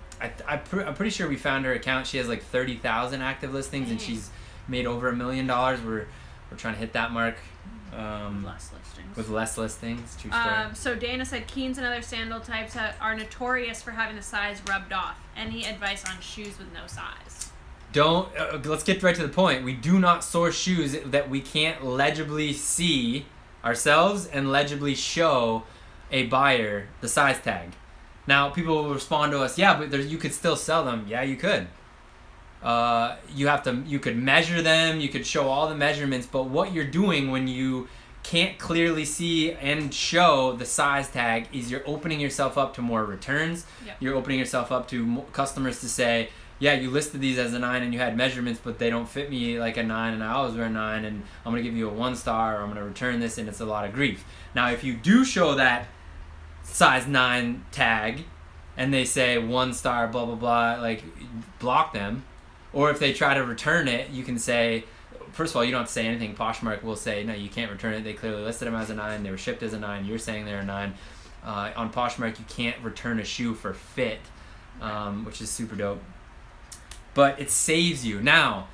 Speaker 2: pretty sure we found her account. She has like 30,000 active listings, and she's made over $1 million. We're trying to hit that mark.
Speaker 1: Less listings.
Speaker 2: With less listings. True story.
Speaker 1: So Dana said Keens and other sandal types are notorious for having the size rubbed off. Any advice on shoes with no size?
Speaker 2: Let's get right to the point. We do not source shoes that we can't legibly see ourselves and legibly show a buyer the size tag. Now, people will respond to us, yeah, but you could still sell them. Yeah, you could. You could measure them, you could show all the measurements, but what you're doing when you can't clearly see and show the size tag is you're opening yourself up to more returns.
Speaker 1: Yep.
Speaker 2: You're opening yourself up to customers to say, yeah, you listed these as a 9 and you had measurements, but they don't fit me like a 9 and I always wear a 9 and I'm going to give you a 1 star or I'm going to return this and it's a lot of grief. Now, if you do show that size 9 tag and they say 1 star, blah, blah, blah, like block them. Or if they try to return it, you can say, first of all, you don't have to say anything. Poshmark will say, no, you can't return it. They clearly listed them as a 9. They were shipped as a 9. You're saying they're a 9. On Poshmark, you can't return a shoe for fit, which is super dope. But it saves you. Now,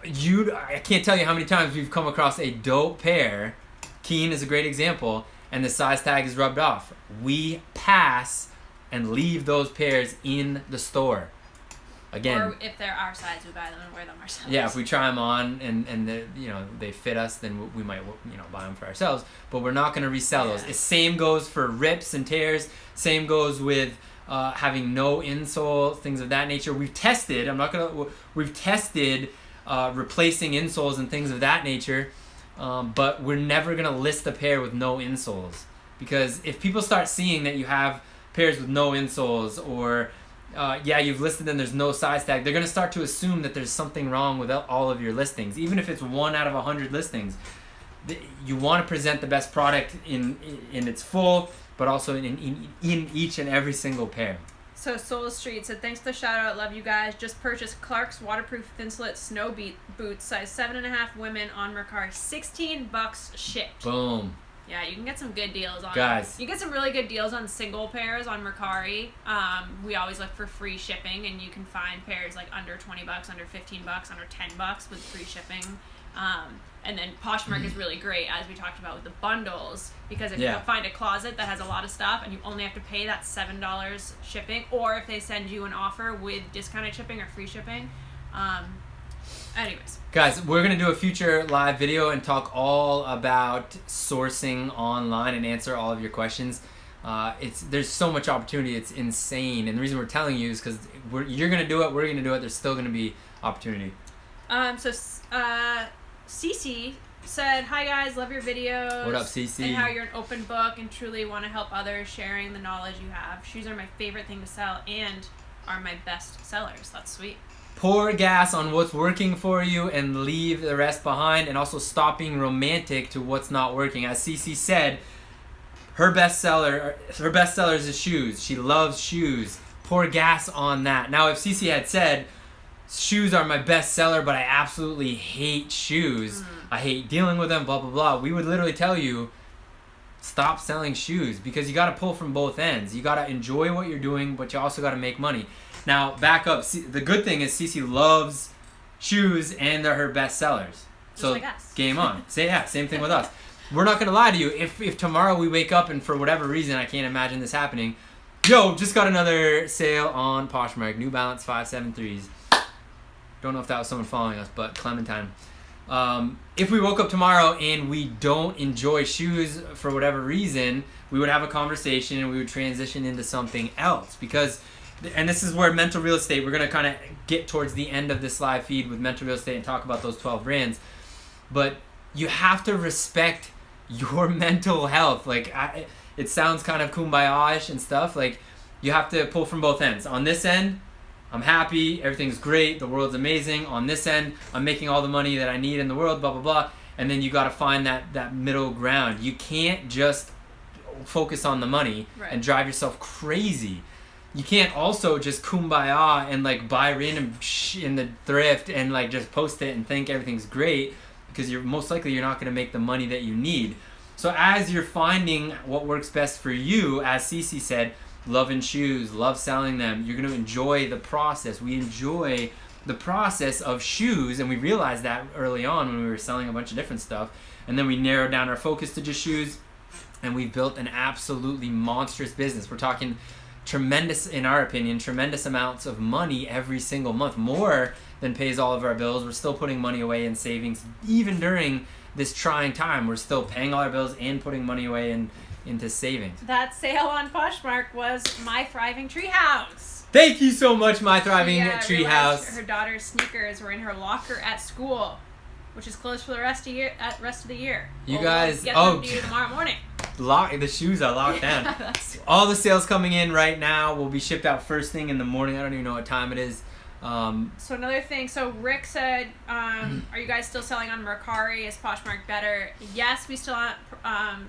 Speaker 2: I can't tell you how many times we've come across a dope pair. Keen is a great example. And the size tag is rubbed off. We pass and leave those pairs in the store. Again,
Speaker 1: or if they're our size, we buy them and wear them ourselves.
Speaker 2: Yeah, if we try them on and they fit us, then we might buy them for ourselves. But we're not going to resell those. The same goes for rips and tears. Same goes with having no insole, things of that nature. We've tested. We've tested replacing insoles and things of that nature. But we're never going to list a pair with no insoles, because if people start seeing that you have pairs with no insoles or you've listed them, there's no size tag, they're going to start to assume that there's something wrong with all of your listings. Even if it's 1 out of 100 listings, you want to present the best product in its full, but also in each and every single pair.
Speaker 1: So Soul Street said, thanks for the shout out, love you guys. Just purchased Clark's waterproof thin slit snow boots, size 7.5 women on Mercari, $16 shipped.
Speaker 2: Boom.
Speaker 1: Yeah, you can get some good deals on.
Speaker 2: Guys.
Speaker 1: You get some really good deals on single pairs on Mercari. We always look for free shipping, and you can find pairs like under $20, under $15, under $10 with free shipping. And then Poshmark is really great, as we talked about with the bundles, because if you find a closet that has a lot of stuff and you only have to pay that $7 shipping, or if they send you an offer with discounted shipping or free shipping. Anyways.
Speaker 2: Guys, we're going to do a future live video and talk all about sourcing online and answer all of your questions. There's so much opportunity. It's insane. And the reason we're telling you is because you're going to do it, we're going to do it. There's still going to be opportunity.
Speaker 1: Cece said, hi guys, love your videos.
Speaker 2: What up, Cece?
Speaker 1: And how you're an open book and truly want to help others, sharing the knowledge you have. Shoes are my favorite thing to sell and are my best sellers. That's sweet.
Speaker 2: Pour gas on what's working for you and leave the rest behind, and also stop being romantic to what's not working. As Cece said, her best seller is shoes. She loves shoes. Pour gas on that. Now, if Cece had said, shoes are my best seller, but I absolutely hate shoes, I hate dealing with them, blah, blah, blah, we would literally tell you, stop selling shoes, because you got to pull from both ends. You got to enjoy what you're doing, but you also got to make money. Now, back up. The good thing is Cece loves shoes and they're her best sellers. So,
Speaker 1: like us.
Speaker 2: Game on. Same thing with us. We're not going to lie to you. If tomorrow we wake up and for whatever reason, I can't imagine this happening, Yo, just got another sale on Poshmark. New Balance 573s. Don't know if that was someone following us, but Clementine. If we woke up tomorrow and we don't enjoy shoes for whatever reason, we would have a conversation and we would transition into something else. Because, and this is where mental real estate, we're going to kind of get towards the end of this live feed with mental real estate and talk about those 12 brands. But you have to respect your mental health. Like, it sounds kind of kumbaya-ish and stuff. Like, you have to pull from both ends. On this end, I'm happy, everything's great, the world's amazing. On this end, I'm making all the money that I need in the world, blah, blah, blah. And then you got to find that middle ground. You can't just focus on the money and drive yourself crazy. You can't also just kumbaya and like buy random in the thrift and like just post it and think everything's great, because you're most likely you're not going to make the money that you need. So as you're finding what works best for you, as Cece said, loving shoes, love selling them, you're going to enjoy the process. We enjoy the process of shoes, and we realized that early on when we were selling a bunch of different stuff, and then we narrowed down our focus to just shoes, and we've built an absolutely monstrous business. We're talking tremendous, in our opinion, tremendous amounts of money every single month, more than pays all of our bills. We're still putting money away in savings, even during this trying time. We're still paying all our bills and putting money away into savings.
Speaker 1: That sale on Poshmark was My Thriving Treehouse.
Speaker 2: Thank you so much, My Thriving Treehouse.
Speaker 1: Her daughter's sneakers were in her locker at school, which is closed for the rest of the year.
Speaker 2: You guys,
Speaker 1: get them to you tomorrow morning.
Speaker 2: The shoes are locked down. All the sales coming in right now will be shipped out first thing in the morning. I don't even know what time it is.
Speaker 1: So another thing, so Rick said, are you guys still selling on Mercari? Is Poshmark better? Yes, we still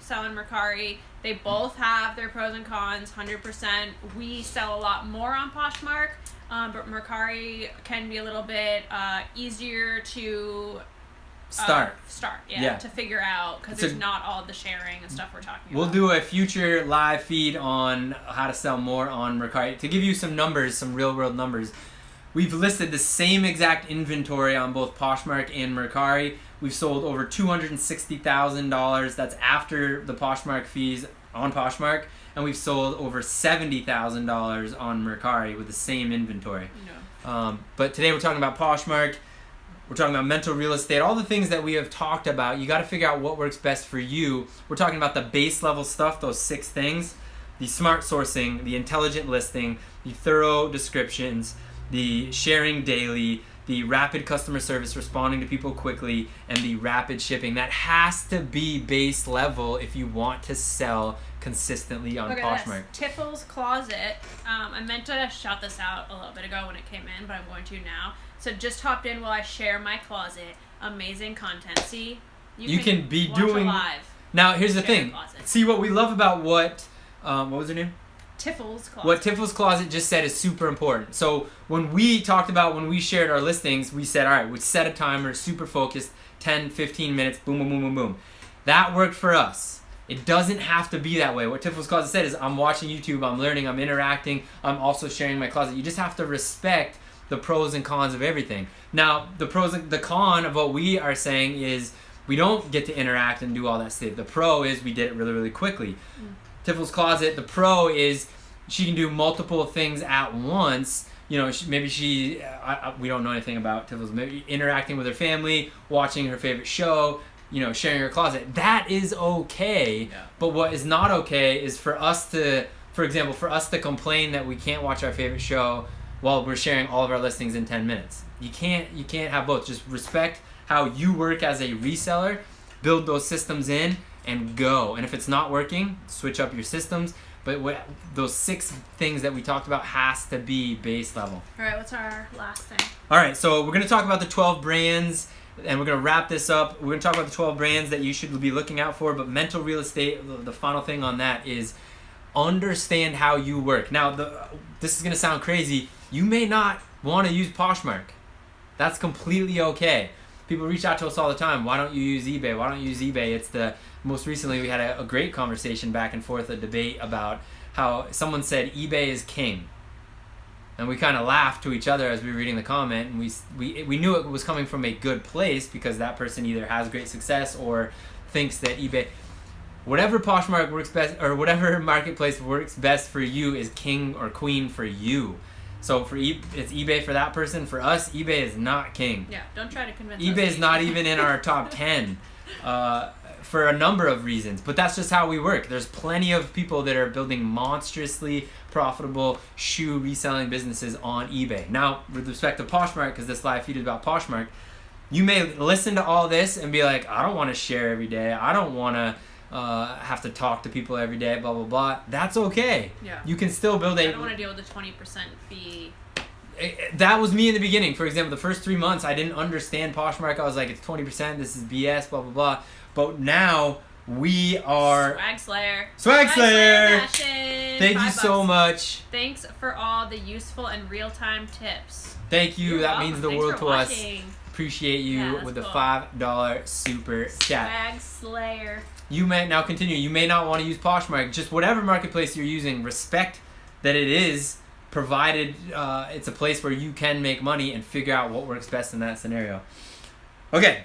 Speaker 1: sell on Mercari. They both have their pros and cons, 100%. We sell a lot more on Poshmark, but Mercari can be a little bit easier to
Speaker 2: start,
Speaker 1: to figure out, because there's not all the sharing and stuff we're talking about.
Speaker 2: We'll do a future live feed on how to sell more on Mercari. To give you some numbers, some real world numbers, we've listed the same exact inventory on both Poshmark and Mercari. We've sold over $260,000. That's after the Poshmark fees on Poshmark. And we've sold over $70,000 on Mercari with the same inventory.
Speaker 1: No.
Speaker 2: But today we're talking about Poshmark. We're talking about mental real estate, all the things that we have talked about. You got to figure out what works best for you. We're talking about the base level stuff, those 6 things: the smart sourcing, the intelligent listing, the thorough descriptions, the sharing daily, the rapid customer service, responding to people quickly, and the rapid shipping. That has to be base level if you want to sell consistently on Poshmark.
Speaker 1: Tiffle's Closet. I meant to shout this out a little bit ago when it came in, but I'm going to now. So just hopped in while I share my closet. Amazing content. See,
Speaker 2: you can be
Speaker 1: watch
Speaker 2: doing.
Speaker 1: Live.
Speaker 2: Now here's the thing. See, what we love about what was her name?
Speaker 1: Tiffle's Closet.
Speaker 2: What Tiffle's Closet just said is super important. So when we shared our listings, we said, all right, we set a timer, super focused, 10, 15 minutes, boom, boom, boom, boom, boom. That worked for us. It doesn't have to be that way. What Tiffle's Closet said is, I'm watching YouTube, I'm learning, I'm interacting, I'm also sharing my closet. You just have to respect the pros and cons of everything. Now, the con of what we are saying is we don't get to interact and do all that stuff. The pro is we did it really, really quickly. Tiffle's Closet, the pro is she can do multiple things at once. You know, we don't know anything about Tiffle's. Maybe interacting with her family, watching her favorite show, sharing her closet. That is okay. Yeah. But what is not okay is for us to complain that we can't watch our favorite show while we're sharing all of our listings in 10 minutes. You can't have both. Just respect how you work as a reseller, build those systems in, and go. And if it's not working, switch up your systems. But those 6 things that we talked about has to be base level.
Speaker 1: All right, what's our last thing?
Speaker 2: All right, so we're going to talk about the 12 brands, and we're going to wrap this up. We're going to talk about the 12 brands that you should be looking out for, but mental real estate, the final thing on that is understand how you work. Now, this is going to sound crazy. You may not want to use Poshmark. That's completely okay. People reach out to us all the time. Why don't you use eBay? Why don't you use eBay? Most recently we had a great conversation back and forth, a debate about how someone said eBay is king. And we kind of laughed to each other as we were reading the comment, and we knew it was coming from a good place because that person either has great success or thinks that eBay... whatever Poshmark works best, or whatever marketplace works best for you is king or queen for you. So for it's eBay for that person. For us, eBay is not king.
Speaker 1: Yeah, don't try to convince us.
Speaker 2: eBay is not even in our top 10 for a number of reasons. But that's just how we work. There's plenty of people that are building monstrously profitable shoe reselling businesses on eBay. Now, with respect to Poshmark, because this live feed is about Poshmark, you may listen to all this and be like, I don't want to share every day. I don't want to have to talk to people every day, blah, blah, blah. That's okay.
Speaker 1: Yeah.
Speaker 2: You can still build
Speaker 1: I don't want to deal with the 20% fee.
Speaker 2: That was me in the beginning. For example, the first 3 months, I didn't understand Poshmark. I was like, it's 20%. This is BS, blah, blah, blah. But now we are...
Speaker 1: Swag Slayer.
Speaker 2: Swag Slayer!
Speaker 1: Fashion.
Speaker 2: Thank you so much.
Speaker 1: Thanks for all the useful and real-time tips.
Speaker 2: Thank you.
Speaker 1: You're
Speaker 2: that
Speaker 1: welcome.
Speaker 2: means the
Speaker 1: Thanks
Speaker 2: world
Speaker 1: for
Speaker 2: to us.
Speaker 1: watching.
Speaker 2: Appreciate you
Speaker 1: Yeah,
Speaker 2: with
Speaker 1: that's
Speaker 2: the
Speaker 1: cool.
Speaker 2: $5 super chat.
Speaker 1: Swag Slayer.
Speaker 2: You may now continue. You may not want to use Poshmark. Just whatever marketplace you're using, respect that it is, provided it's a place where you can make money and figure out what works best in that scenario. Okay,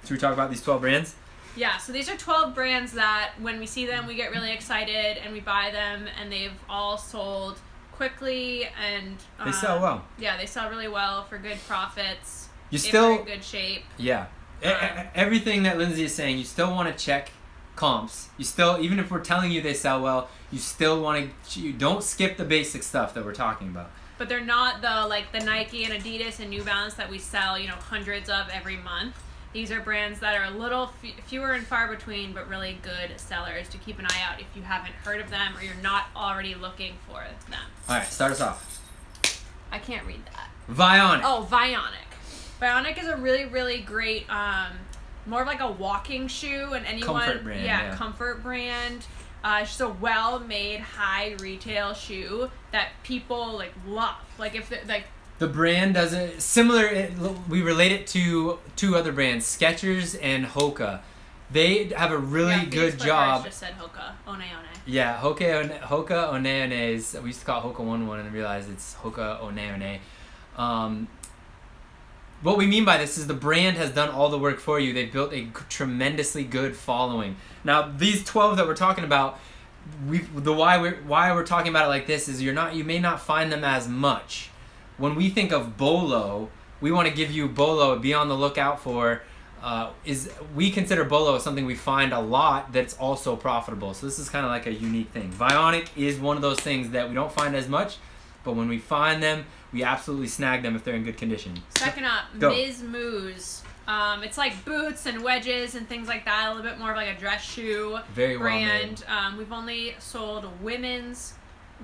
Speaker 2: should we talk about these 12 brands?
Speaker 1: Yeah, so these are 12 brands that when we see them, we get really excited and we buy them, and they've all sold quickly and
Speaker 2: They sell well.
Speaker 1: Yeah, they sell really well for good profits.
Speaker 2: You
Speaker 1: They're
Speaker 2: still
Speaker 1: in good shape.
Speaker 2: Yeah. Everything that Lindsay is saying, you still want to check comps. You still, even if we're telling you they sell well, you still want to, you don't skip the basic stuff that we're talking about.
Speaker 1: But they're not the Nike and Adidas and New Balance that we sell, hundreds of every month. These are brands that are a little fewer and far between, but really good sellers to keep an eye out if you haven't heard of them or you're not already looking for them.
Speaker 2: All right, start us off.
Speaker 1: I can't read that.
Speaker 2: Vionic.
Speaker 1: Oh, Vionic. Vionic is a really, really great, more of like a walking shoe, and anyone,
Speaker 2: Comfort brand, yeah.
Speaker 1: comfort brand. It's just a well-made, high retail shoe that people love. Like if
Speaker 2: the brand does it similar. We relate it to two other brands, Skechers and Hoka. They have a really good job.
Speaker 1: Just said Hoka, One One.
Speaker 2: Yeah, Hoka One Ones. We used to call it Hoka 1-1 and realized it's Hoka One One. What we mean by this is the brand has done all the work for you. They've built a tremendously good following. Now, these 12 that we're talking about, why we're talking about it like this is you may not find them as much. When we think of Bolo, we want to give you Bolo. Be on the lookout for. We consider Bolo something we find a lot that's also profitable. So this is kind of like a unique thing. Vionic is one of those things that we don't find as much, but when we find them, we absolutely snag them if they're in good condition.
Speaker 1: Second up,
Speaker 2: Go.
Speaker 1: Ms. Moose. It's like boots and wedges and things like that. A little bit more of like a dress shoe
Speaker 2: Very
Speaker 1: brand. We've only sold women's.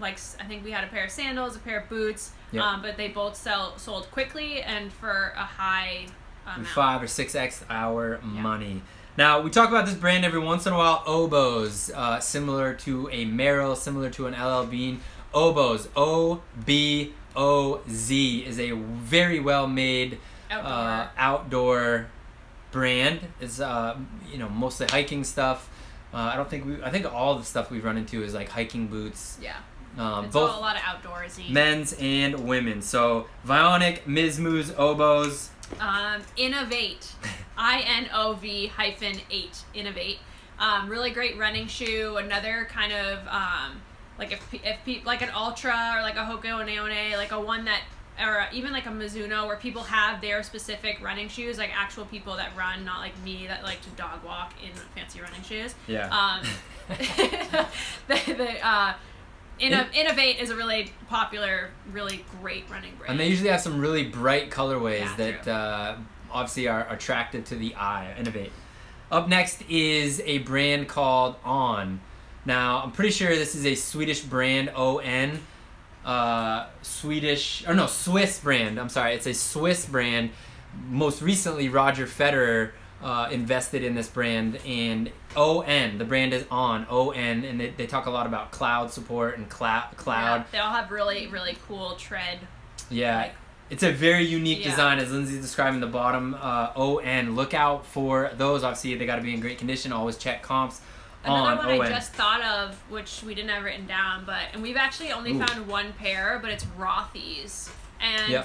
Speaker 1: I think we had a pair of sandals, a pair of boots,
Speaker 2: Yep.
Speaker 1: but they both sold quickly and for a high amount.
Speaker 2: 5 or 6x our money. Now, we talk about this brand every once in a while, Oboz, similar to a Merrell, similar to an LL Bean. Oboz, O-B-O-Z, is a very well-made outdoor brand. It's mostly hiking stuff. I think all the stuff we've run into is like hiking boots.
Speaker 1: Yeah. It's
Speaker 2: Both
Speaker 1: all a lot of outdoorsy.
Speaker 2: men's and women. So Vionic, Ms. Moose, Oboz.
Speaker 1: Innovate. INOV-8. Innovate. Really great running shoe. Another kind of if like an Ultra or like a Hoka One One, like a one that, or even like a Mizuno, where people have their specific running shoes, like actual people that run, not like me that like to dog walk in fancy running shoes.
Speaker 2: Yeah.
Speaker 1: Innovate is a really popular, really great running brand.
Speaker 2: And they usually have some really bright colorways
Speaker 1: Yeah,
Speaker 2: that obviously are attractive to the eye. Innovate. Up next is a brand called On. Now, I'm pretty sure this is a Swedish brand, O-N. Swiss brand. I'm sorry, it's a Swiss brand. Most recently, Roger Federer invested in this brand, and O-N, the brand is On, O-N, and they talk a lot about cloud support and cloud.
Speaker 1: Yeah, they all have really, really cool tread.
Speaker 2: Yeah, it's a very unique design, as Lindsay's describing the bottom. O-N, look out for those. Obviously, they got to be in great condition. Always check comps.
Speaker 1: Another one
Speaker 2: O-N.
Speaker 1: I just thought of, which we didn't have written down, and we've actually only found one pair, but it's Rothy's. And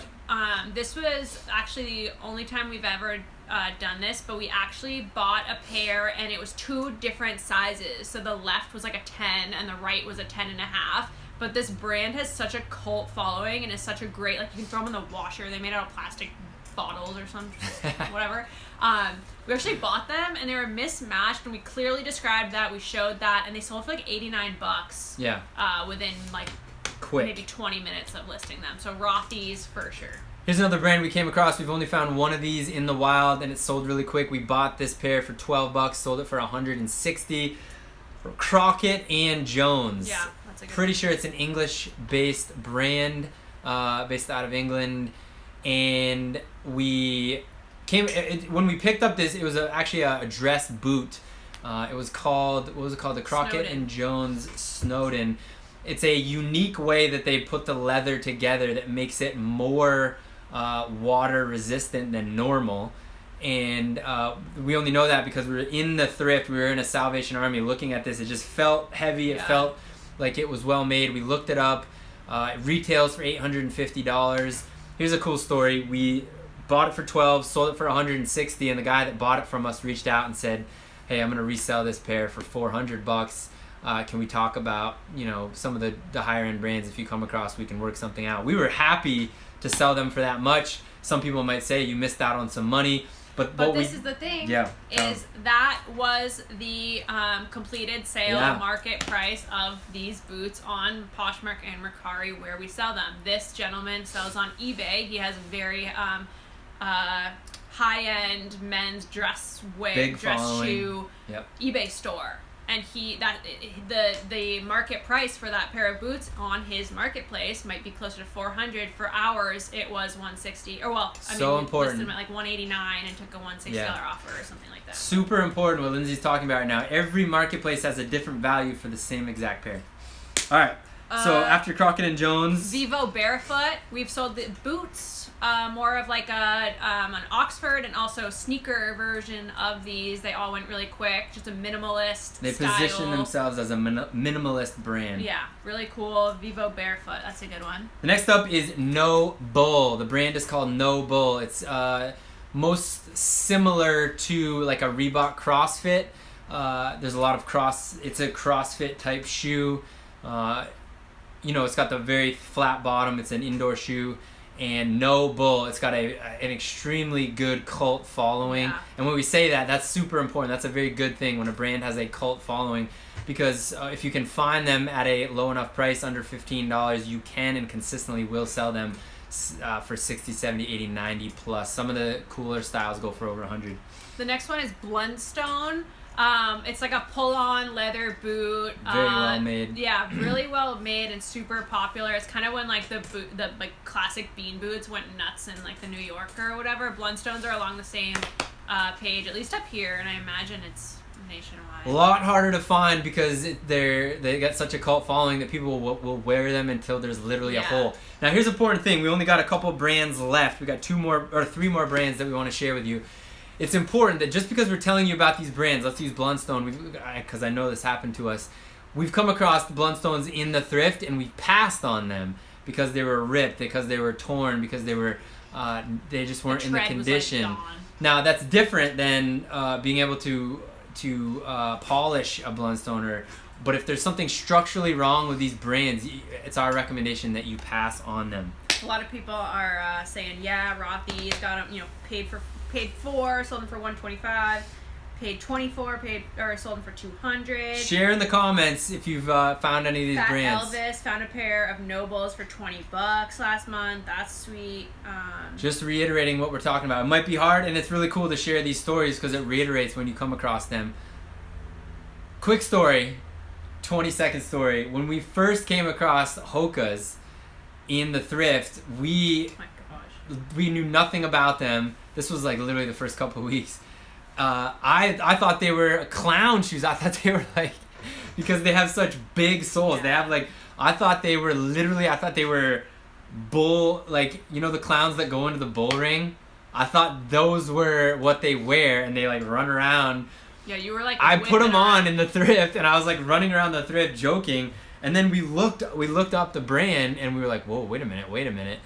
Speaker 1: This was actually the only time we've ever done this, but we actually bought a pair and it was 2 different sizes. So the left was like a 10 and the right was a 10.5. But this brand has such a cult following and is such a great, like, you can throw them in the washer. They made out of plastic bottles or something, whatever. We actually bought them and they were mismatched, and we clearly described that. We showed that, and they sold for like $89.
Speaker 2: Yeah.
Speaker 1: Within like
Speaker 2: Quick.
Speaker 1: maybe 20 minutes of listing them. So Rothy's for sure.
Speaker 2: Here's another brand we came across. We've only found one of these in the wild, and it sold really quick. We bought this pair for $12, sold it for $160. For Crockett and Jones.
Speaker 1: Yeah, that's a good
Speaker 2: Pretty sure it's an English-based brand, based out of England. And we came when we picked up this. It was actually a dress boot. It was called, what was it called? The Crockett
Speaker 1: Snowden.
Speaker 2: and Jones Snowden. It's a unique way that they put the leather together that makes it more water resistant than normal. And we only know that because we were in the thrift. We were in a Salvation Army looking at this. It just felt heavy. It felt like it was well made. We looked it up. It retails for $850. Here's a cool story. We bought it for $12, sold it for $160, and the guy that bought it from us reached out and said, "Hey, I'm gonna resell this pair for $400. Can we talk about, you know, some of the higher end brands? If you come across, we can work something out." We were happy to sell them for that much. Some people might say you missed out on some money, but
Speaker 1: this is the thing.
Speaker 2: Yeah.
Speaker 1: Is that was the completed sale market price of these boots on Poshmark and Mercari, where we sell them. This gentleman sells on eBay. He has a very high-end men's dress
Speaker 2: following.
Speaker 1: shoe eBay store. And the market price for that pair of boots on his marketplace might be closer to $400. For ours, it was $160. Or we listed them at like $189 and took a $160 offer or something like that.
Speaker 2: Super important what Lindsay's talking about right now. Every marketplace has a different value for the same exact pair. All right. So after Crockett and Jones,
Speaker 1: Vivo Barefoot, we've sold the boots. More of like an Oxford and also sneaker version of these. They all went really quick. Just a minimalist
Speaker 2: they
Speaker 1: style.
Speaker 2: position themselves as a minimalist brand.
Speaker 1: Yeah, really cool. Vivo Barefoot. That's a good one.
Speaker 2: The next up is No Bull. The brand is called No Bull. It's most similar to like a Reebok CrossFit. There's a lot of it's a CrossFit type shoe. You know, it's got the very flat bottom. It's an indoor shoe. And No Bull, it's got an extremely good cult following.
Speaker 1: Yeah.
Speaker 2: And when we say that, that's super important. That's a very good thing when a brand has a cult following, because if you can find them at a low enough price, under $15, you can and consistently will sell them for 60, 70, 80, 90 plus. Some of the cooler styles go for over 100.
Speaker 1: The next one is Blundstone. It's like a pull-on leather boot.
Speaker 2: Very well made.
Speaker 1: Yeah, really well made and super popular. It's kind of when like the like classic bean boots went nuts in like the New Yorker or whatever. Blundstones are along the same page, at least up here, and I imagine it's nationwide.
Speaker 2: A lot harder to find because they got such a cult following that people will wear them until there's literally a hole. Now here's an important thing. We only got a couple brands left. We got 3 more brands that we want to share with you. It's important that just because we're telling you about these brands, let's use Blundstone, because I know this happened to us. We've come across the Blundstones in the thrift and we passed on them because they were ripped, because they were torn, because they just weren't in the condition.
Speaker 1: Was like
Speaker 2: now that's different than being able to polish a Blundstone. But if there's something structurally wrong with these brands, it's our recommendation that you pass on them.
Speaker 1: A lot of people are saying, Rothy's got them, paid for, sold them for $125, paid $24, sold them for $200.
Speaker 2: Share in the comments if you've found any of these brands.
Speaker 1: Elvis found a pair of No Bulls for $20 last month. That's sweet.
Speaker 2: Just reiterating what we're talking about. It might be hard, and it's really cool to share these stories because it reiterates when you come across them. Quick story, 20-second story. When we first came across Hoka's in the thrift, we knew nothing about them. This was like literally the first couple of weeks. I thought they were clown shoes. I thought they were like, because they have such big soles. They have like, I thought they were bull, like, the clowns that go into the bull ring. I thought those were what they wear, and they like run around.
Speaker 1: Yeah, you were like.
Speaker 2: I put them on in the thrift, and I was like running around the thrift joking. And then we looked up the brand, and we were like, whoa, wait a minute.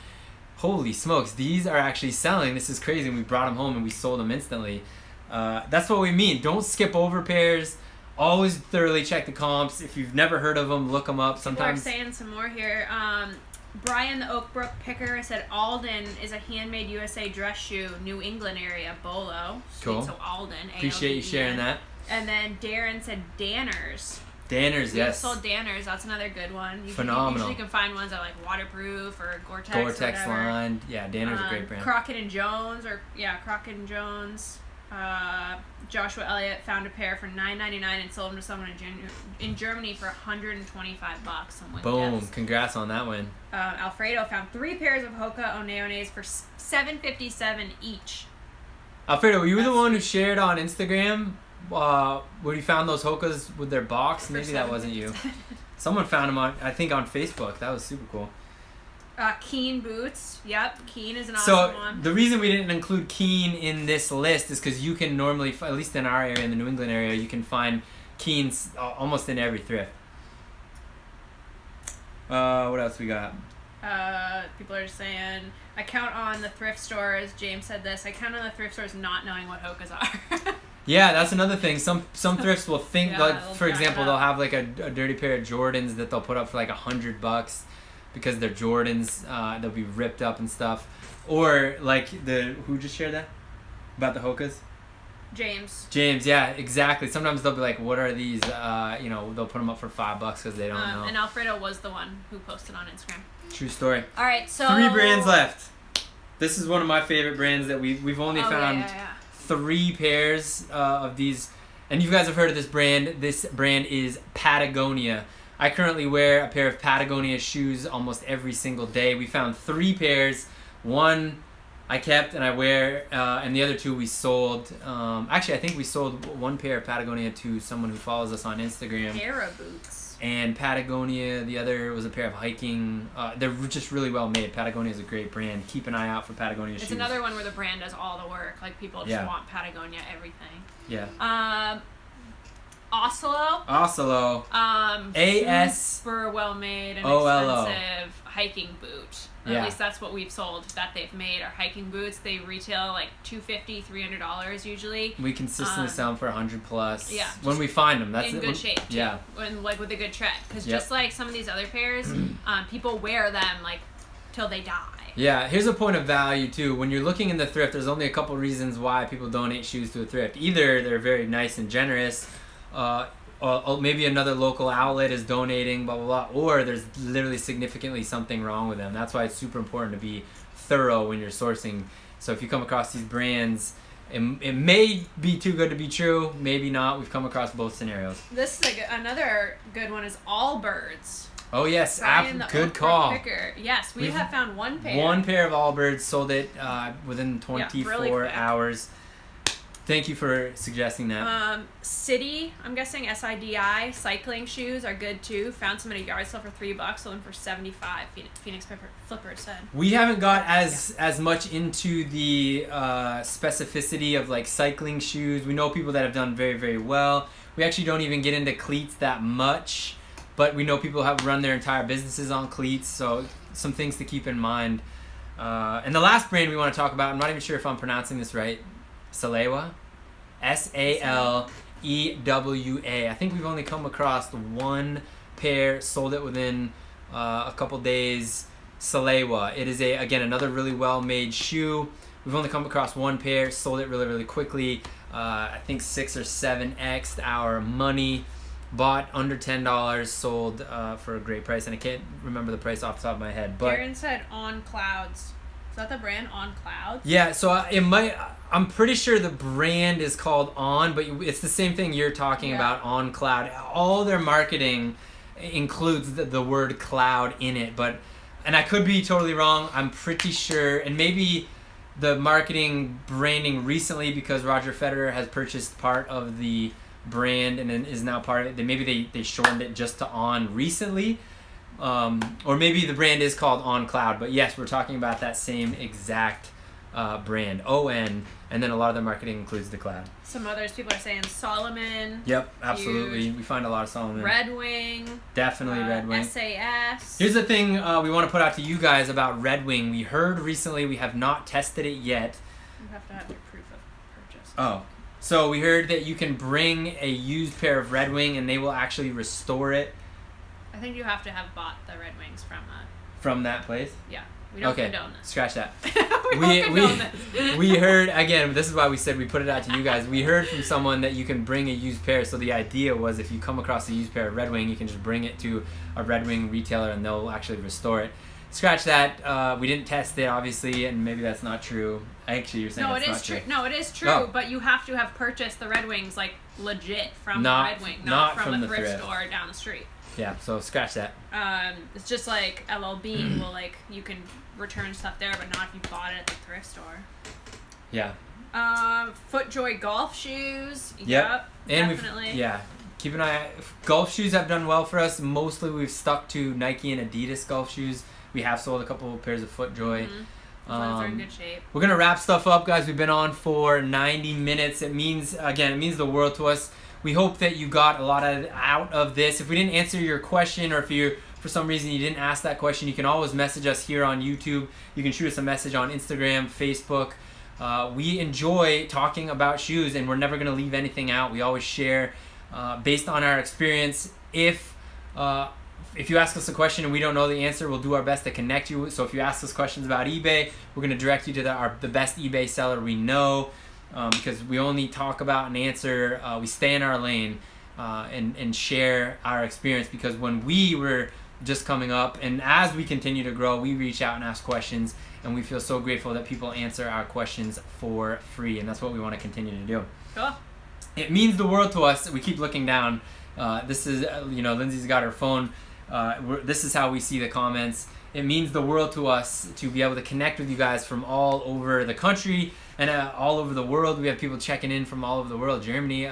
Speaker 2: Holy smokes, these are actually selling. This is crazy. And we brought them home and we sold them instantly. That's what we mean. Don't skip over pairs. Always thoroughly check the comps. If you've never heard of them, look them up. Sometimes.
Speaker 1: People are saying some more here. Brian the Oakbrook Picker said Alden is a handmade USA dress shoe, New England area, Bolo.
Speaker 2: Cool.
Speaker 1: So Alden.
Speaker 2: Appreciate you sharing that.
Speaker 1: And then Darren said Danners.
Speaker 2: Danners, yes.
Speaker 1: We've sold Danners. That's another good one.
Speaker 2: Phenomenal.
Speaker 1: You usually can find ones that are like waterproof or Gore-Tex.
Speaker 2: Gore-Tex line. Yeah, Danners are a great brand.
Speaker 1: Crockett and Jones Crockett and Jones. Joshua Elliott found a pair for $9.99 and sold them to someone in Germany for $125. Someone
Speaker 2: Boom!
Speaker 1: guessed.
Speaker 2: Congrats on that win.
Speaker 1: Alfredo found 3 pairs of Hoka Oneones for $7.57 each.
Speaker 2: Alfredo, were you the one who shared on Instagram where you found those Hokas with their box? Maybe that wasn't you. Someone found them on Facebook. That was super cool.
Speaker 1: Keen boots. Yep, Keen is an awesome one.
Speaker 2: So the reason we didn't include Keen in this list is because you can normally, at least in our area, in the New England area, you can find Keens almost in every thrift. What else we got?
Speaker 1: People are saying, I count on the thrift stores. James said this. I count on the thrift stores not knowing what Hokas are.
Speaker 2: Yeah, that's another thing. Some thrifts will think, for
Speaker 1: they'll
Speaker 2: example, they'll have like a dirty pair of Jordans that they'll put up for like $100 because they're Jordans. They'll be ripped up and stuff. Or like who just shared that about the Hokas? James, yeah, exactly. Sometimes they'll be like, "What are these?" They'll put them up for $5 because they don't know.
Speaker 1: And Alfredo was the one who posted on Instagram.
Speaker 2: True story.
Speaker 1: All right, so
Speaker 2: 3 brands left. This is one of my favorite brands that we've only found 3 pairs of these, and you guys have heard of this brand. This brand is Patagonia. I currently wear a pair of Patagonia shoes almost every single day. We found 3 pairs. One I kept and I wear, and the other 2 we sold. Actually, I think we sold 1 pair of Patagonia to someone who follows us on Instagram.
Speaker 1: Para boots.
Speaker 2: And Patagonia, the other was a pair of hiking. They're just really well made. Patagonia is a great brand. Keep an eye out for Patagonia shoes.
Speaker 1: It's another one where the brand does all the work. Like people just want Patagonia everything.
Speaker 2: Yeah.
Speaker 1: Oslo. Super well made and expensive hiking boot. At least that's what we've sold that they've made are hiking boots. They retail like $250, $300 usually.
Speaker 2: We consistently sell them for $100+.
Speaker 1: Yeah.
Speaker 2: When we find them, that's
Speaker 1: in good shape. Too,
Speaker 2: yeah.
Speaker 1: And like with a good tread, because just like some of these other pairs, people wear them like till they die.
Speaker 2: Yeah, here's a point of value too. When you're looking in the thrift, there's only a couple reasons why people donate shoes to a thrift. Either they're very nice and generous, or maybe another local outlet is donating, blah, blah, blah, or there's literally significantly something wrong with them. That's why it's super important to be thorough when you're sourcing. So if you come across these brands, it may be too good to be true, maybe not. We've come across both scenarios.
Speaker 1: This is another good one is Allbirds.
Speaker 2: Oh, yes. Good call. Picker.
Speaker 1: Yes, we have found 1 pair.
Speaker 2: 1 pair of Allbirds, sold it within 24
Speaker 1: really
Speaker 2: hours. Thank you for suggesting that.
Speaker 1: City, I'm guessing SIDI cycling shoes are good too. Found some at a yard sale for $3, sold them for $75. Phoenix Flipper said.
Speaker 2: We haven't got as much into the specificity of like cycling shoes. We know people that have done very, very well. We actually don't even get into cleats that much, but we know people have run their entire businesses on cleats. So some things to keep in mind. And the last brand we want to talk about, I'm not even sure if I'm pronouncing this right. Salewa, Salewa. I think we've only come across 1 pair, sold it within a couple days. Salewa. It is again another really well made shoe. We've only come across 1 pair, sold it really, really quickly. I think 6 or 7x our money. Bought under $10, sold for a great price, and I can't remember the price off the top of my head. But
Speaker 1: Darren said On Clouds. Is that the brand On Clouds?
Speaker 2: Yeah, so it might. I'm pretty sure the brand is called On, but it's the same thing you're talking about, On Cloud. All their marketing includes the word cloud in it, and I could be totally wrong. I'm pretty sure, and maybe the marketing branding recently because Roger Federer has purchased part of the brand and is now part of it. Maybe they shortened it just to On recently. Or maybe the brand is called On Cloud, but yes, we're talking about that same exact brand, ON, and then a lot of their marketing includes the cloud.
Speaker 1: Some others, people are saying Solomon.
Speaker 2: Yep, absolutely.
Speaker 1: Huge.
Speaker 2: We find a lot of Solomon.
Speaker 1: Red Wing.
Speaker 2: Definitely Red Wing.
Speaker 1: SAS.
Speaker 2: Here's the thing we want to put out to you guys about Red Wing. We heard recently, we have not tested it yet.
Speaker 1: You have to have your proof of purchase.
Speaker 2: Oh. So we heard that you can bring a used pair of Red Wing and they will actually restore it.
Speaker 1: I think you have to have bought the Red Wings
Speaker 2: From that place?
Speaker 1: Yeah. We don't
Speaker 2: Okay,
Speaker 1: condone this.
Speaker 2: scratch that.
Speaker 1: we don't condone this.
Speaker 2: We heard, again, this is why we said we put it out to you guys. We heard from someone that you can bring a used pair. So the idea was if you come across a used pair of Red Wing, you can just bring it to a Red Wing retailer and they'll actually restore it. Scratch that. We didn't test it, obviously, and maybe that's not true. Actually, you're saying
Speaker 1: No,
Speaker 2: that's
Speaker 1: it is
Speaker 2: not
Speaker 1: true.
Speaker 2: true.
Speaker 1: No, it is true,
Speaker 2: Oh.
Speaker 1: but you have to have purchased the Red Wings like legit from
Speaker 2: Not-
Speaker 1: the Red Wing,
Speaker 2: not
Speaker 1: not
Speaker 2: from
Speaker 1: from
Speaker 2: the
Speaker 1: a thrift
Speaker 2: thrift.
Speaker 1: store down the street.
Speaker 2: Yeah, so scratch that.
Speaker 1: It's just like LL Bean will like you can return stuff there, but not if you bought it at the thrift store.
Speaker 2: Yeah.
Speaker 1: FootJoy golf shoes.
Speaker 2: Yep. And
Speaker 1: definitely.
Speaker 2: keep an eye. Golf shoes have done well for us. Mostly we've stuck to Nike and Adidas golf shoes. We have sold a couple of pairs of FootJoy.
Speaker 1: Those are in good shape.
Speaker 2: We're gonna wrap stuff up, guys. We've been on for 90 minutes. It means the world to us. We hope that you got a lot out of this. If we didn't answer your question, or if you for some reason you didn't ask that question, you can always message us here on YouTube. You can shoot us a message on Instagram, Facebook. We enjoy talking about shoes, and we're never gonna leave anything out. We always share based on our experience. If you ask us a question and we don't know the answer, we'll do our best to connect you. So if you ask us questions about eBay, we're going to direct you to the best eBay seller we know, because we only talk about and answer. We stay in our lane and share our experience, because when we were just coming up and as we continue to grow, we reach out and ask questions, and we feel so grateful that people answer our questions for free, and that's what we want to continue to do.
Speaker 1: Cool.
Speaker 2: It means the world to us. We keep looking down. This is, Lindsay's got her phone. This is how we see the comments. It means the world to us to be able to connect with you guys from all over the country and all over the world. We have people checking in from all over the world. Germany.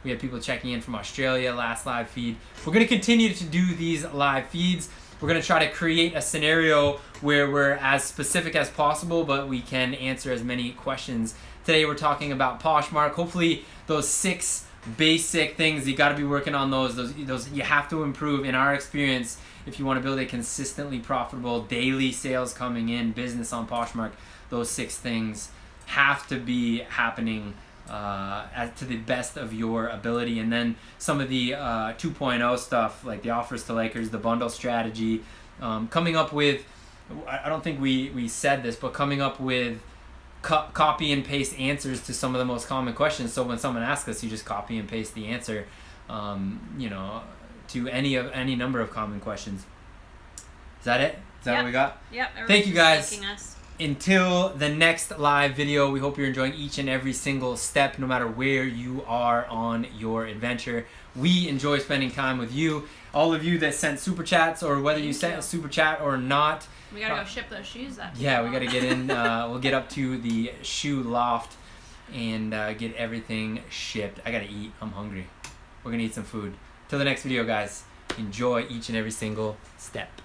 Speaker 2: We have people checking in from Australia. Last live feed. We're going to continue to do these live feeds. We're going to try to create a scenario where we're as specific as possible, but we can answer as many questions. Today we're talking about Poshmark. Hopefully those 6 basic things, you got to be working on those you have to improve. In our experience, if you want to build a consistently profitable daily sales coming in business on Poshmark, those 6 things have to be happening to the best of your ability. And then some of the 2.0 stuff, like the offers to Lakers, the bundle strategy, coming up with, I don't think we said this, but coming up with copy and paste answers to some of the most common questions. So when someone asks us, you just copy and paste the answer, to any number of common questions. Is that it? Is that what we got?
Speaker 1: Yep.
Speaker 2: Thank you, guys.
Speaker 1: Thanking us.
Speaker 2: Until the next live video, we hope you're enjoying each and every single step, no matter where you are on your adventure. We enjoy spending time with you. All of you that sent super chats, or whether you sent a super chat or not.
Speaker 1: We gotta go ship those shoes up.
Speaker 2: Yeah, we gotta get in. We'll get up to the shoe loft and get everything shipped. I gotta eat. I'm hungry. We're gonna eat some food. Till the next video, guys. Enjoy each and every single step.